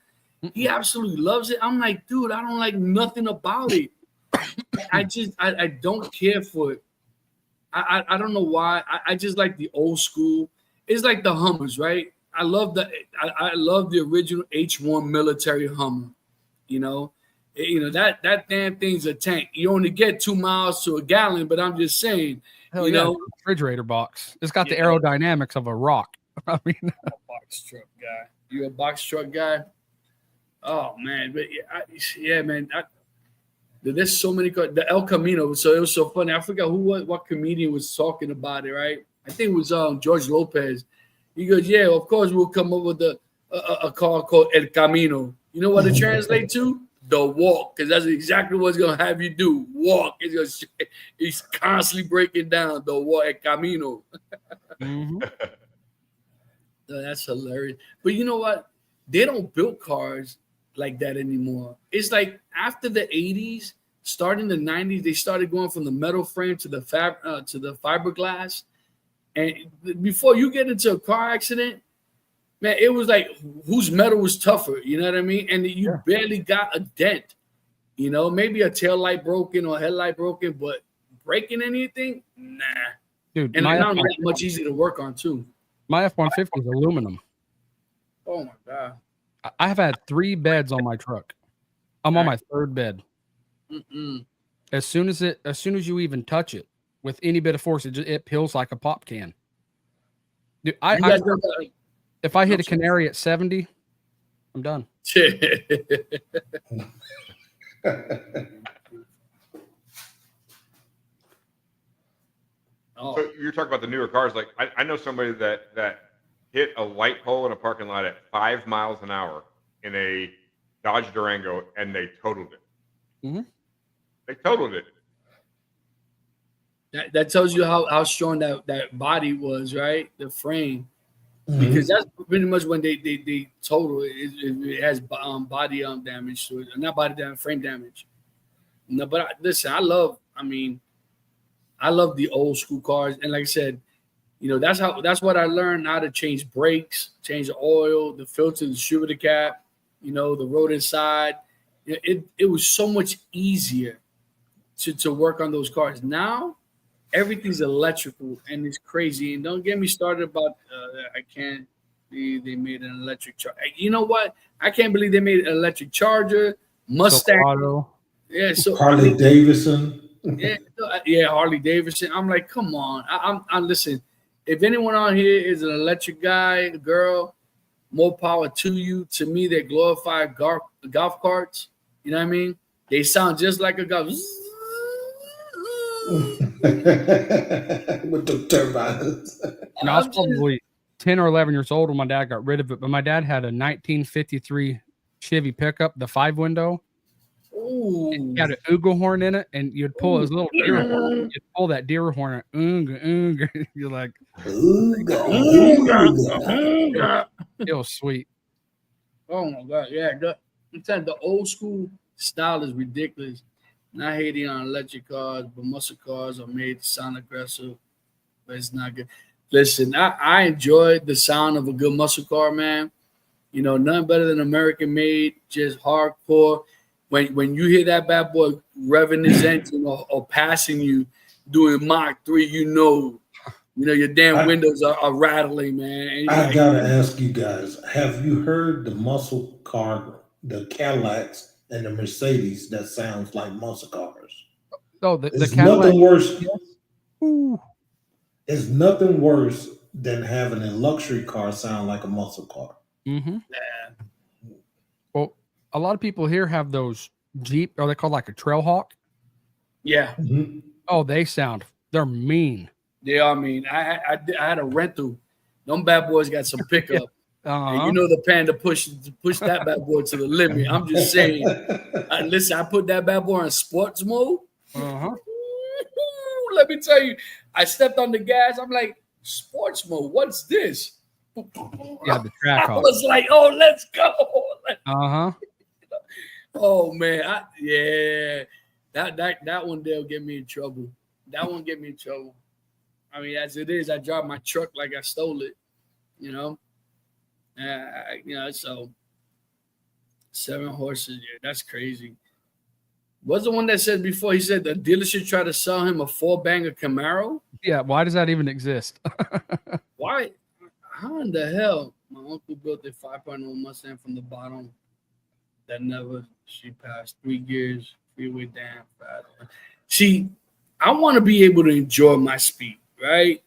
He absolutely loves it. I'm like, dude, I don't like nothing about it. I don't care for it. I don't know why. I just like the old school. It's like the Hummers, right? I love the original H1 military Hummer. You know that damn thing's a tank. You only get 2 miles to a gallon, but I'm just saying. hell yeah, refrigerator box. It's got the Yeah. aerodynamics of a rock. I mean, Box truck guy. You a box truck guy? Oh man, but yeah, man. There's so many cars. The El Camino. So it was so funny. I forgot what comedian was talking about it. Right? I think it was George Lopez. He goes, "Yeah, of course we'll come up with a car called El Camino." You know what it translates to? The walk, because that's exactly what it's gonna have you do. Walk. He's constantly breaking down the walk, El Camino. mm-hmm. That's hilarious. But you know what? They don't build cars like that anymore. It's like after the 80s, starting the 90s, they started going from the metal frame to the fiberglass. And before you get into a car accident, man, it was like whose metal was tougher, you know what I mean? And you barely got a dent. You know, maybe a tail light broken or headlight broken, but breaking anything, nah. Dude, And now it's much easier to work on too. My F-150 is aluminum. Oh my God. I have had 3 beds on my truck. I'm on my 3rd bed. Mm-mm. As soon as you even touch it with any bit of force, it peels like a pop can. Dude, if I hit a canary at 70, I'm done. Oh. So you're talking about the newer cars. Like I know somebody that hit a light pole in a parking lot at 5 miles an hour in a Dodge Durango, and they totaled it. Mm-hmm. They totaled it. That tells you how strong that body was, right? The frame. Mhm. Because that's pretty much when they total it. It has body damage to it, not body damage, frame damage. No, but listen, I love the old school cars, and like I said, you know that's what I learned how to change brakes, change the oil, the filter, the distributor cap, you know, the road inside. It was so much easier to work on those cars. Now everything's electrical and it's crazy. And don't get me started about I can't believe they made an electric charger. You know what? I can't believe they made an electric Charger, Mustang. Silverado. Yeah, so Harley Davidson. yeah, Harley Davidson. I'm like, come on. I'm listen. If anyone on here is an electric guy, girl, more power to you. To me, they're glorified golf carts. You know what I mean? They sound just like a golf. With the turbines. And I was probably 10 or 11 years old when my dad got rid of it, but my dad had a 1953 Chevy pickup, the 5-window. It had an ooga horn in it, and you'd pull his little deer horn. You'd pull that deer horn, and you're like, it was sweet. Oh my God, yeah. I'm telling you, the old school style is ridiculous. Not hating on electric cars, but muscle cars are made to sound aggressive, but it's not good. Listen, I enjoy the sound of a good muscle car, man. You know, nothing better than American made, just hardcore. When you hear that bad boy revving his engine or passing you, doing Mach 3, you know your damn windows are rattling, man. I gotta ask you guys: have you heard the muscle car, the Cadillacs and the Mercedes that sounds like muscle cars? Oh, the There's Cadillac. nothing worse. Ooh. It's nothing worse than having a luxury car sound like a muscle car. Mm-hmm. Yeah. Well, a lot of people here have those Jeep. Are they called like a Trailhawk? Yeah. Mhm. Oh, they're mean. Yeah, I mean, I had a rental. Them bad boys got some pickup. And you know the Panda push that bad boy to the limit. I'm just saying. Listen, I put that bad boy in sports mode. Uh-huh. Let me tell you, I stepped on the gas. I'm like, sports mode. What's this? Yeah, the track I hawk. was like, oh, let's go. Uh-huh. Oh man, that one there'll get me in trouble. That one get me in trouble. I mean, as it is, I drive my truck like I stole it. You know. So 7 horses. Yeah, that's crazy. Was the one that said before? He said the dealership tried to sell him a 4-banger Camaro. Yeah, why does that even exist? Why? How in the hell? My uncle built a 5.0 Mustang from the bottom. That never she passed 3 gears, freeway damn fast. See, I want to be able to enjoy my speed, right?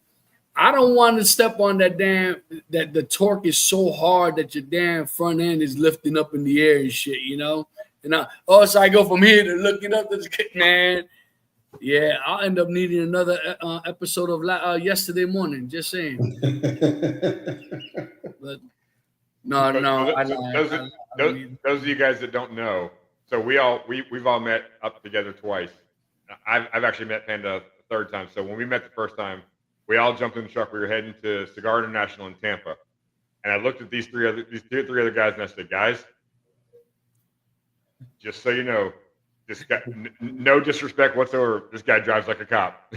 I don't want to step on that the torque is so hard that your damn front end is lifting up in the air and shit, you know? And so I go from here to looking up to the man. Yeah, I'll end up needing another episode of yesterday morning. Just saying. But no, those of you guys that don't know, so we've all met up together twice. I've actually met Panda a third time. So when we met the first time, we all jumped in the truck. We were heading to Cigar International in Tampa, and I looked at these three other guys, and I said, "Guys, just so you know, this guy, no disrespect whatsoever. This guy drives like a cop."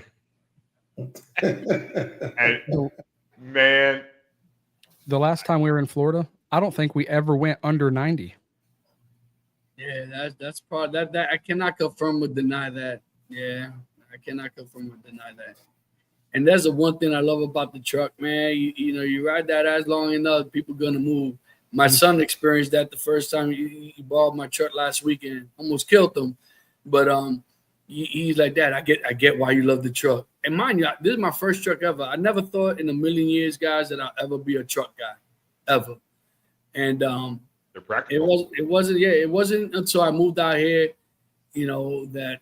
And man, The last time we were in Florida, I don't think we ever went under 90. Yeah, that's part that I cannot confirm or deny that. Yeah, I cannot confirm or deny that. And that's the one thing I love about the truck, man. You ride that ass long enough, people gonna move. My son experienced that the first time he borrowed my truck last weekend, almost killed him. But he's like, Dad, I get why you love the truck. And mind you, this is my first truck ever. I never thought in a million years, guys, that I'll ever be a truck guy, ever. And they're practical. it wasn't until I moved out here, that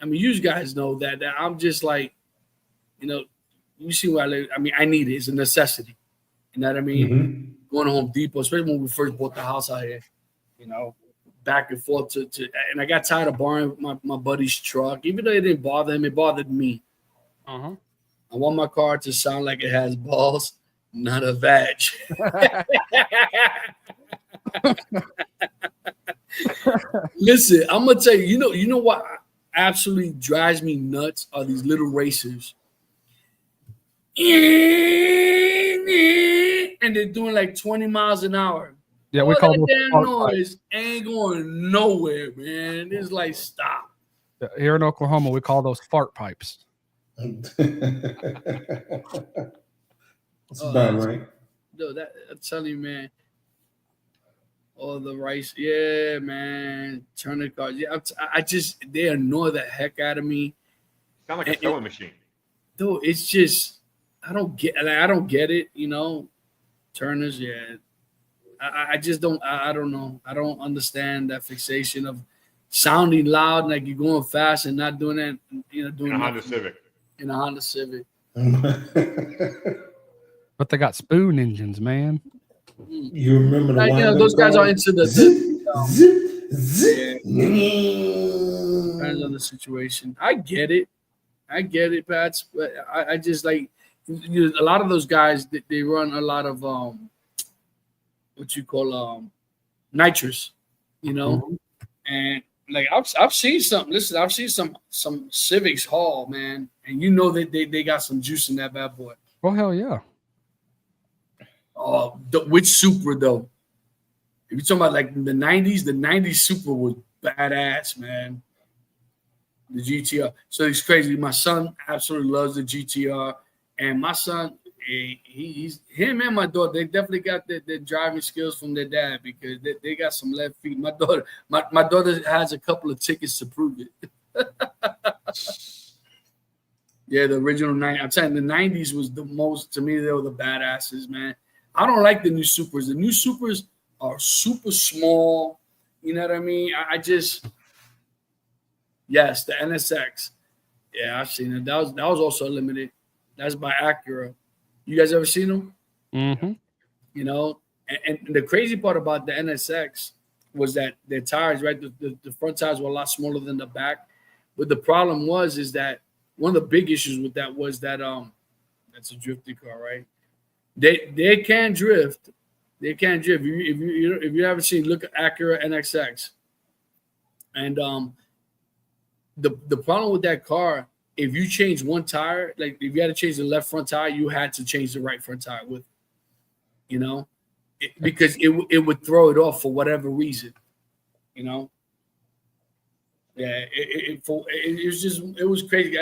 I mean, you guys know that I'm just like, you see where I live. I mean, I need it. It's a necessity. You know what I mean? Mm-hmm. Going to Home Depot, especially when we first bought the house out here, back and forth to and I got tired of borrowing my buddy's truck. Even though it didn't bother him, it bothered me. Uh-huh. I want my car to sound like it has balls, not a vag. Listen, I'm gonna tell you, you know what absolutely drives me nuts are these little racers. And they're doing like 20 miles an hour. Yeah, we call that those damn fart noise ain't going nowhere, man. It's like stop. pipes. Here in Oklahoma, we call those fart pipes. That's about right. No, I'm telling you, man. Oh, the rice, yeah, man. Turning cars, yeah. They annoy the heck out of me. Sound like a sewing machine. Dude, it's just I don't get it, Turners, yeah. I just don't. I don't know. I don't understand that fixation of sounding loud like you're going fast and not doing that. Doing in a Honda Civic. In a Honda Civic. But they got spoon engines, man. You remember the those guys are into the zip. Depends on the situation. I get it, Pats. But I just like a lot of those guys. They run a lot of what you call nitrous, and like I've seen something. Listen, I've seen some Civics haul, man, and that they got some juice in that bad boy. Well, hell yeah. Which Supra though? If you're talking about like the 90s Supra was badass, man. The GTR. So it's crazy. My son absolutely loves the GTR, and my son, he's him and my daughter. They definitely got their driving skills from their dad because they got some left feet. My daughter has a couple of tickets to prove it. Yeah, the original 90s. I'm saying the 90s was the most, to me, they were the badasses, man. I don't like the new Supers. The new Supers are super small. You know what I mean? I just, yes, the NSX. Yeah, I've seen it. That was also limited. That's by Acura. You guys ever seen them? Mm-hmm. You know, and the crazy part about the NSX was that their tires, right? The front tires were a lot smaller than the back. But the problem is that one of the big issues with that was that that's a drifting car, right? They can drift. They can drift. If you haven't seen, look at Acura NXX. And the problem with that car, if you change one tire, like if you had to change the left front tire, you had to change the right front tire with, you know, because it would throw it off for whatever reason, you know. Yeah, it was crazy.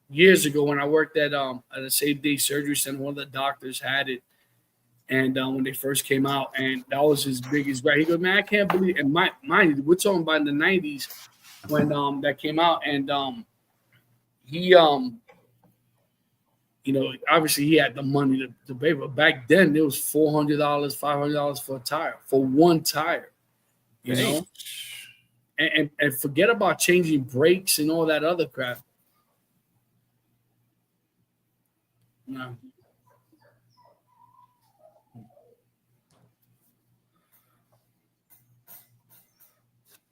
Years ago when I worked at a same day surgery center, one of the doctors had it, and when they first came out, and that was his biggest gripe. He goes, "Man, I can't believe." And mind you, we're talking about in the '90s when that came out, and he you know, obviously he had the money to pay, but back then it was $400, $500 for a tire, for one tire, you know. And forget about changing brakes and all that other crap. No.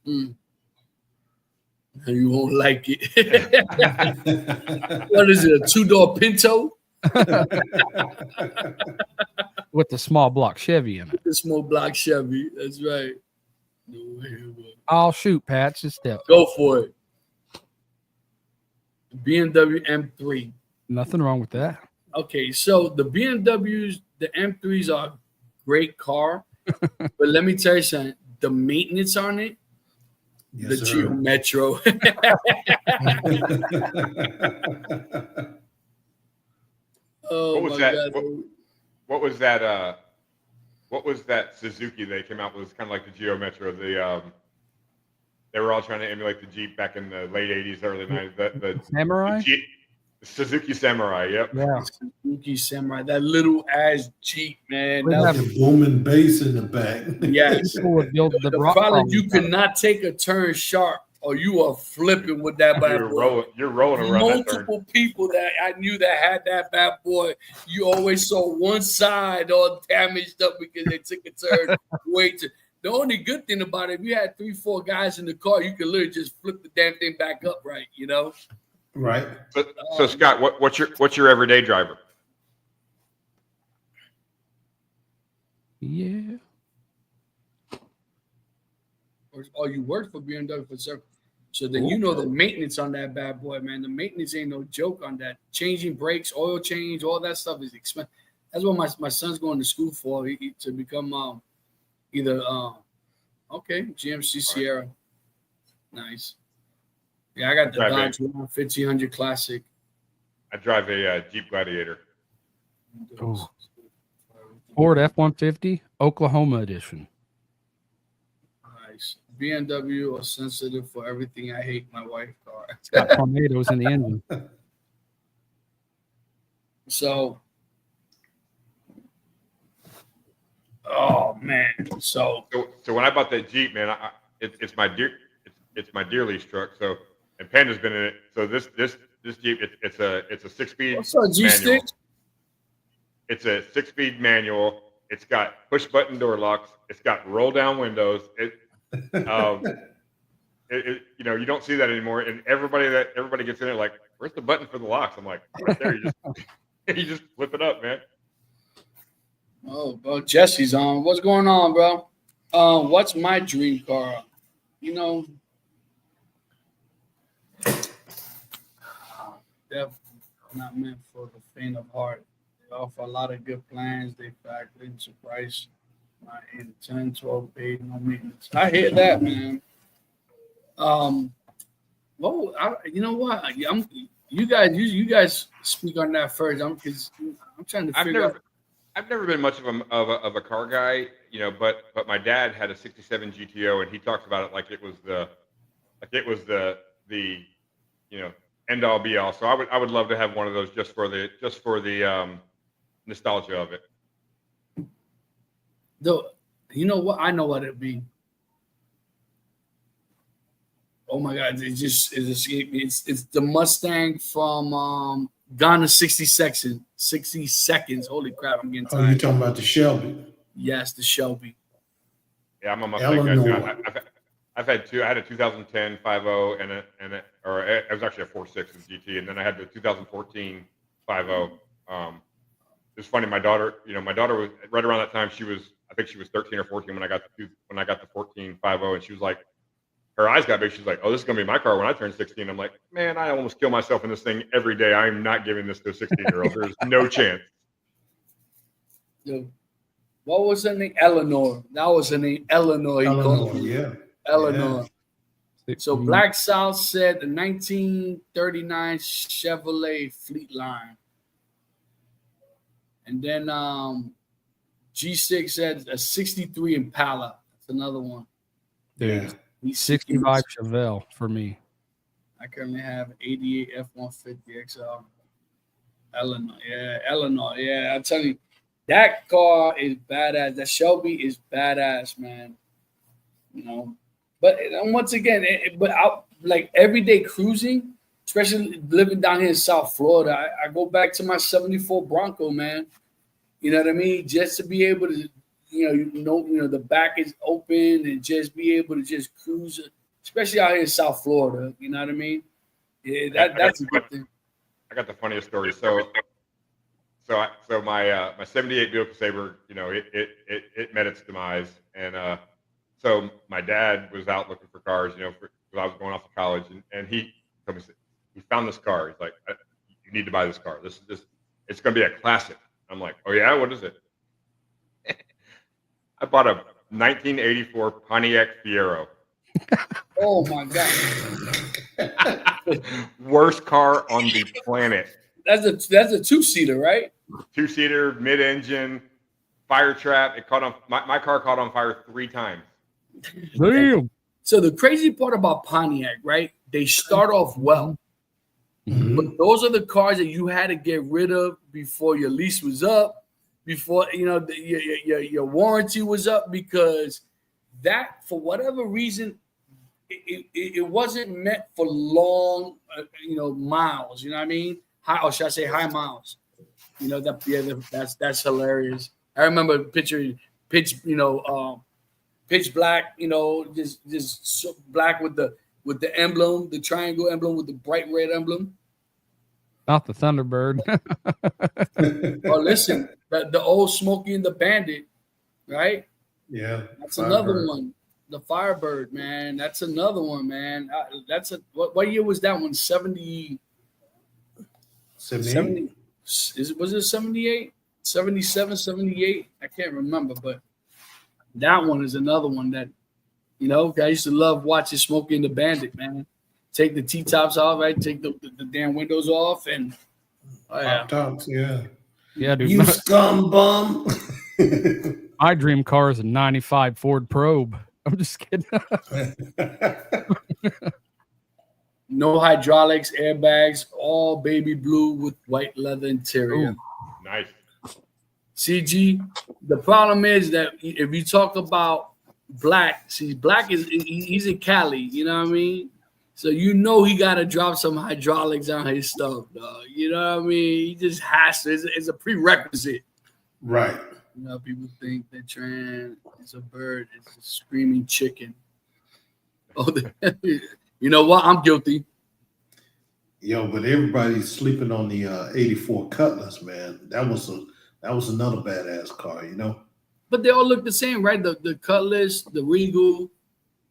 And you won't like it. What is it? A 2-door Pinto With the small block Chevy in it. the small block Chevy. That's right. No way, boy. I'll shoot, Pat. Just step. Go for it. BMW M3. Nothing wrong with that. Okay, so the BMWs, the M3s are a great car, but let me tell you something. The maintenance on it, Yes, the sir. Geo Metro. Oh What was my that? God. What was that? What was that Suzuki they came out with? It was kind of like the Geo Metro. They were all trying to emulate the Jeep back in the late '80s, early '90s. The Samurai? Suzuki Samurai. Yep. Yeah. Suzuki Samurai, that little ass Jeep, man. We That have- was, The booming bass in the back. yes. People would build the The rock problem, crawlers you out could of not take a turn sharp or you are flipping with that bad boy. You're rolling around that turn. Multiple people that I knew that had that bad boy, you always saw one side all damaged up because they took a turn way too. The only good thing about it, if you had 3-4 guys in the car, you could literally just flip the damn thing back up, right? You know. Right. So Scott, what's your everyday driver? Yeah. Or you work for BMW for service. So then you know the maintenance on that bad boy, man. The maintenance ain't no joke on that. Changing brakes, oil change, all that stuff is expensive. That's what my son's going to school for, to become either GMC Sierra. Nice. Yeah, I got the Dodge 1500 Classic. I drive a Jeep Gladiator. Oh. Ford F-150 Oklahoma edition. Nice. BMW are sensitive for everything. I hate my wife car. It's got tornadoes in the engine. So, oh man. So when I bought that Jeep, man, it's my dearly truck. So, and Panda's been in it. So this Jeep, it's a 6-speed what's up, G-Stick? It's a 6-speed manual. It's got push button door locks. It's got roll down windows. You don't see that anymore. And everybody gets in it like, where's the button for the locks? I'm like, right there. You just flip it up, man. Oh, bro, Jesse's on. What's going on, bro? What's my dream car? You know, definitely not meant for the faint of heart. They offer a lot of good plans. They factor into price. Not in 10, 12 paid, no maintenance. I hear that, man. You know what? You guys speak on that first. I'm trying to figure out. I've never been much of a car guy, but my dad had a '67 GTO, and he talks about it like it was the end all be all. So I would love to have one of those just for the nostalgia of it. Though, you know what? I know what it'd be. Oh my God! It's the Mustang from Gone in 60 Seconds. 60 Seconds. Holy crap! I'm getting Oh, tired. you talking about the Shelby? Yes, the Shelby. Yeah, I'm a Mustang guy. Eleanor. I've had two. I had a 2010 50 or it was actually a 4.6 with GT, and then I had the 2014 50. It's funny. My daughter was right around that time. I think she was 13 or 14 when I got the 14 50, and she was like, her eyes got big. She's like, "Oh, this is gonna be my car when I turn 16." I'm like, "Man, I almost kill myself in this thing every day. I'm not giving this to a 16-year-old. There's no chance." Yo, what was her name? Eleanor. That was her name. Eleanor. He Eleanor, called her. yeah. Eleanor. Yeah. So Black South said the 1939 Chevrolet Fleetline. And then G6 said a 63 Impala. That's another one. Yeah. He's 65 Chevelle for me. I currently have 88 F-150 XL. Eleanor. Yeah, I'm telling you, that car is badass. That Shelby is badass, man. You know, but once again, but out like everyday cruising, especially living down here in South Florida, I go back to my 74 Bronco, man. You know what I mean? Just to be able to, the back is open and just be able to just cruise, especially out here in South Florida. You know what I mean? Yeah, that's a good thing. I got the funniest story. So my 78 Buick Sabre, it met its demise, and so my dad was out looking for cars, because I was going off to college, and he told me, he found this car. He's like, "You need to buy this car. It's going to be a classic." I'm like, "Oh yeah, what is it?" I bought a 1984 Pontiac Fiero. Oh my God! Worst car on the planet. That's a two-seater, right? Two-seater, mid-engine, fire trap. It caught on. My car caught on fire 3 times. Damn. So the crazy part about Pontiac, right? They start off well. Mhm. But those are the cars that you had to get rid of before your lease was up, before your warranty was up, because that, for whatever reason, it wasn't meant for long, miles. You know what I mean? High, or should I say high miles? That's hilarious. I remember pitch black, just so black with the emblem, the triangle emblem with the bright red emblem. Not the Thunderbird. Oh, listen, the old Smokey and the Bandit, right? Yeah. That's Firebird. another one. The Firebird, man. That's another one, man. What year was that one? 70. 78? Was it 78? 77, 78? I can't remember, but that one is another one that, I used to love watching Smokey and the Bandit, man. Take the T-tops off, right? Take the damn windows off, and Pop tops, yeah. Yeah, dude. You scum bum. My dream car is a 95 Ford Probe. I'm just kidding. no hydraulics, airbags, all baby blue with white leather interior. Ooh. Nice. CG, the problem is that if you talk about Black, Black he's in Cali, you know what I mean? So he got to drop some hydraulics on his stuff, dog. You know what I mean? He just has to. It's a prerequisite. Right. People think that Tran is a bird. It's a screaming chicken. Oh, you know what? I'm guilty. Yo, but everybody's sleeping on the 84 Cutlass, man. That was another badass car, But they all look the same, right? The Cutlass, the Regal,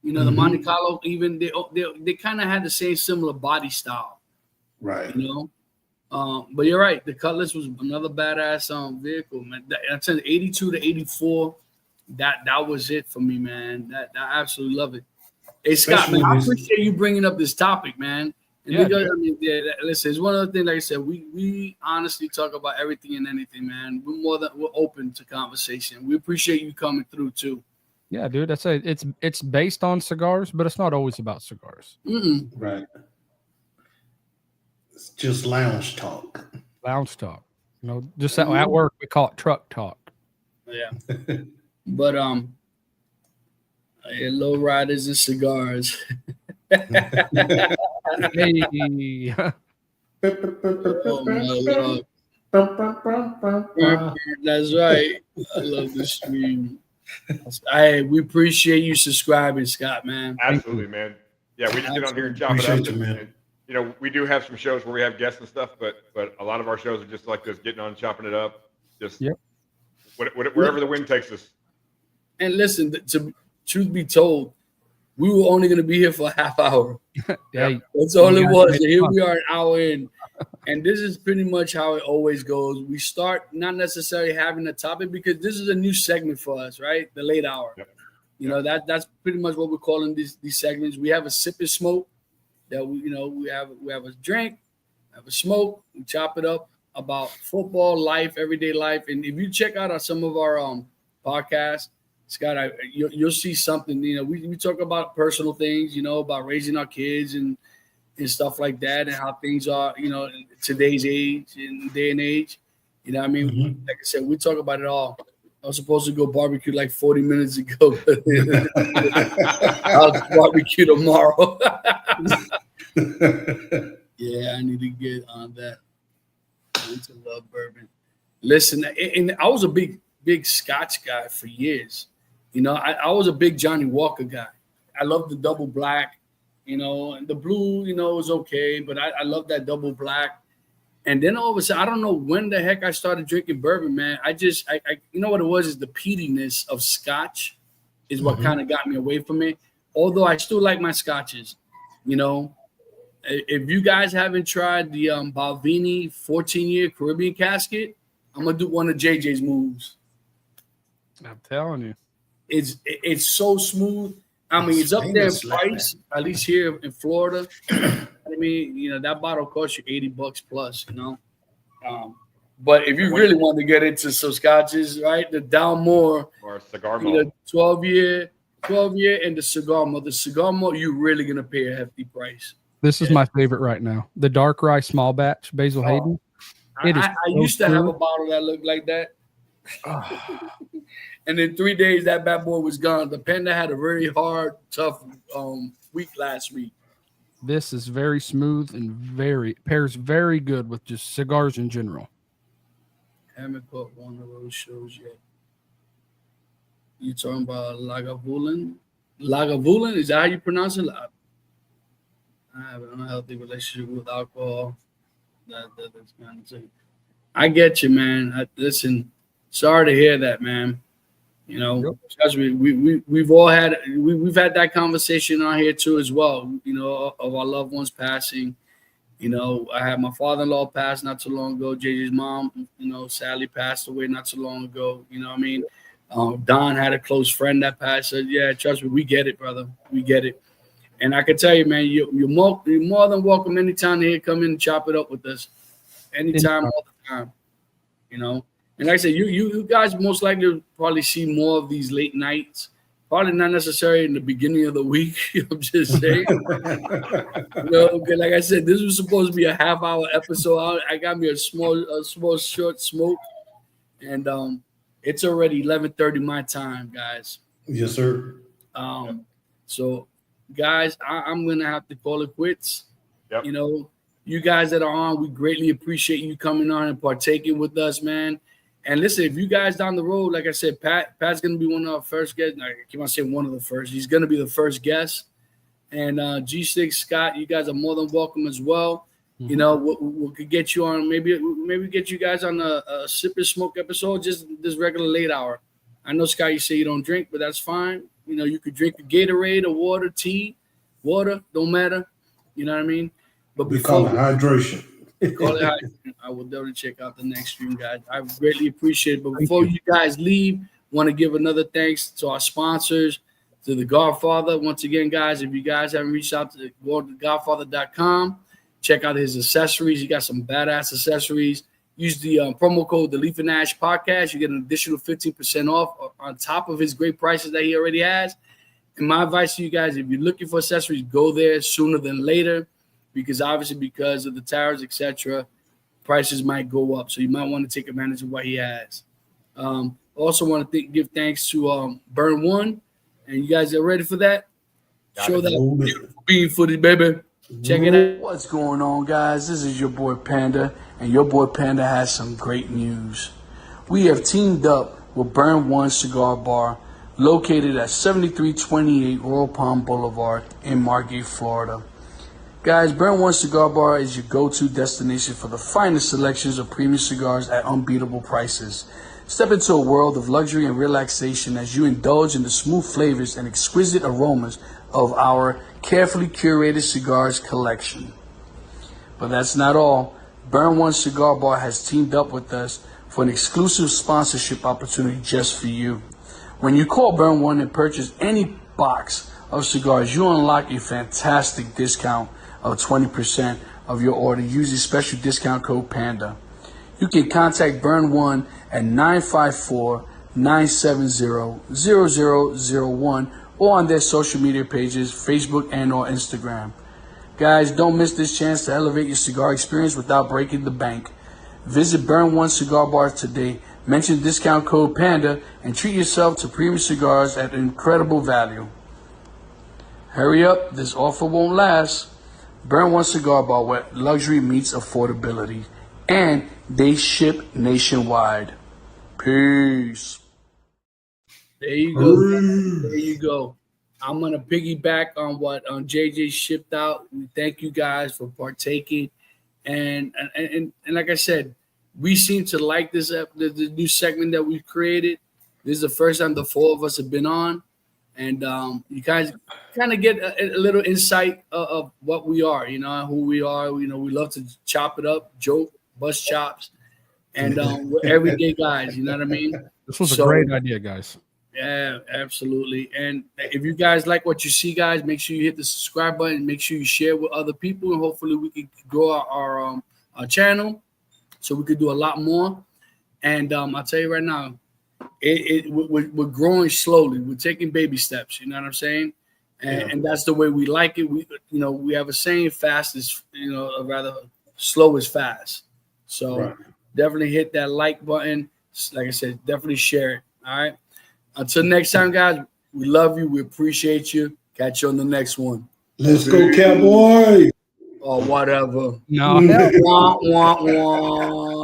the Monte Carlo, even they kind of had the same similar body style. Right. But you're right. The Cutlass was another badass vehicle, man. I said 82 to 84. That was it for me, man. I absolutely love it. Hey Scott, man, I appreciate you bringing up this topic, man. And because, listen, it's one of the things. Like I said, we honestly talk about everything and anything, man. We're open to conversation. We appreciate you coming through too. Yeah, dude. It's based on cigars, but it's not always about cigars. Mm-mm. Right. It's just lounge talk. Lounge talk. You know, just at work we call it truck talk. Yeah. But low riders and cigars. Hey. Oh my Lord. That's right. I love the stream. We appreciate you subscribing, Scott, man. Absolutely, man. Yeah, we just get on here and chop it Appreciate up. you, man. And, you know, we do have some shows where we have guests and stuff, but a lot of our shows are just like this, getting on and chopping it up. Just wherever the wind takes us. And listen, to truth be told, we were only going to be here for a half hour. Yeah. That's all it was. And here we are, an hour in. And this is pretty much how it always goes. We start not necessarily having a topic because this is a new segment for us, right? The late hour. Yep. You know, that's pretty much what we're calling these segments. We have a sip and smoke that we have a drink, have a smoke, we chop it up about football, life, everyday life. And if you check out some of our podcasts, Scott, you'll see something. You know, we talk about personal things, you know, about raising our kids and stuff like that, and how things are, you know, in today's age, in day and age. You know what I mean? Mm-hmm. Like I said, we talk about it all. I was supposed to go barbecue like 40 minutes ago. I'll barbecue tomorrow. Yeah, I need to get on that. I need to love bourbon. Listen, and I was a big Scotch guy for years. You know, I was a big Johnny Walker guy. I love the double black. You know, and the blue, you know, was okay, but I love that double black. And then all of a sudden, I don't know when the heck I started drinking bourbon, man. I you know what it was, is the peatiness of Scotch is what kind of got me away from it. Although I still like my Scotches, you know. If you guys haven't tried the Balvenie 14-year Caribbean casket, I'm gonna do one of JJ's moves. I'm telling you, it's so smooth. I mean, it's up there in price, at least here in Florida. I mean, you know, that bottle costs you $80 plus, you know. But if you really want to get into some scotches, right, the Dalmore or cigar malt, 12-year, and the cigar malt. The cigar malt, you're really gonna pay a hefty price. this is my favorite right now. The dark rye small batch Basil Hayden. I used to have a bottle that looked like that. And in 3 days, that bad boy was gone. The Panda had a very hard, tough week last week. This is very smooth and pairs very good with just cigars in general. Haven't put one of those shows yet. You talking about Lagavulin? Lagavulin, is that how you pronounce it? I have an unhealthy relationship with alcohol. That's kind of thing. I get you, man. Listen, sorry to hear that, man. You know, trust me, we've all had we've had that conversation on here too as well. You know, of our loved ones passing. You know, I had my father-in-law pass not too long ago. JJ's mom, you know, sadly passed away not too long ago. You know what I mean? Don had a close friend that passed. Said, yeah, trust me, we get it, brother. We get it. And I can tell you, man, you're more than welcome anytime to come in and chop it up with us. Anytime, all the time. You know? And like I said, you guys most likely will probably see more of these late nights. Probably not necessarily in the beginning of the week. I'm just saying. You know, like I said, this was supposed to be a half-hour episode. I got me a small short smoke, and it's already 11:30 my time, guys. Yes, sir. So, guys, I'm gonna have to call it quits. Yep. You know, you guys that are on, we greatly appreciate you coming on and partaking with us, man. And listen, if you guys down the road, like I said, Pat's going to be one of our first guests. I keep on saying one of the first. He's going to be the first guest. And G6, Scott, you guys are more than welcome as well. Mm-hmm. You know, we could get you on, maybe get you guys on a sip and smoke episode, just this regular late hour. I know, Scott, you say you don't drink, but that's fine. You know, you could drink a Gatorade or water, tea, water, don't matter. You know what I mean? But we call it hydration. I will definitely check out the next stream, guys. I greatly appreciate it. But before you guys leave, want to give another thanks to our sponsors, to the Godfather. Once again, guys, if you guys haven't reached out to go to godfather.com, check out his accessories. He got some badass accessories. Use the promo code The Leaf and Ash Podcast. You get an additional 15% off on top of his great prices that he already has. And my advice to you guys, if you're looking for accessories, go there sooner than later. because obviously because of the tariffs, etc., prices might go up. So you might want to take advantage of what he has. Also want to give thanks to Burn One, and you guys are ready for that. Show that beautiful bean footage, baby. Check it out. What's going on, guys? This is your boy Panda, and your boy Panda has some great news. We have teamed up with Burn One Cigar Bar, located at 7328 Royal Palm Boulevard in Margate, Florida. Guys, Burn One Cigar Bar is your go-to destination for the finest selections of premium cigars at unbeatable prices. Step into a world of luxury and relaxation as you indulge in the smooth flavors and exquisite aromas of our carefully curated cigars collection. But that's not all. Burn One Cigar Bar has teamed up with us for an exclusive sponsorship opportunity just for you. When you call Burn One and purchase any box of cigars, you unlock a fantastic discount of 20% of your order using special discount code PANDA. You can contact Burn One at 954-970-0001 or on their social media pages, Facebook and or Instagram. Guys, don't miss this chance to elevate your cigar experience without breaking the bank. Visit Burn One Cigar Bar today, mention discount code PANDA, and treat yourself to premium cigars at incredible value. Hurry up, this offer won't last. Burn One Cigar Bar, where luxury meets affordability, and they ship nationwide. Peace. There you go. There you go. I'm gonna piggyback on what JJ shipped out. We thank you guys for partaking, and like I said, we seem to like this the new segment that we've created. This is the first time the four of us have been on, and you guys kind of get a little insight of what we are, who we are. We love to chop it up, joke, bust chops, and we're everyday guys. You know what I mean? This was a great idea, guys. Yeah, absolutely. And if you guys like what you see, guys, make sure you hit the subscribe button. Make sure you share with other people, and hopefully we can grow our channel so we could do a lot more. And I'll tell you right now, we're growing slowly. We're taking baby steps. You know what I'm saying? And that's the way we like it. We have a saying: fast is rather slow is fast. So definitely hit that like button. Like I said, definitely share it. All right. Until next time, guys, we love you. We appreciate you. Catch you on the next one. Let's go, Cowboy. Or whatever. No. Wah, wah, wah.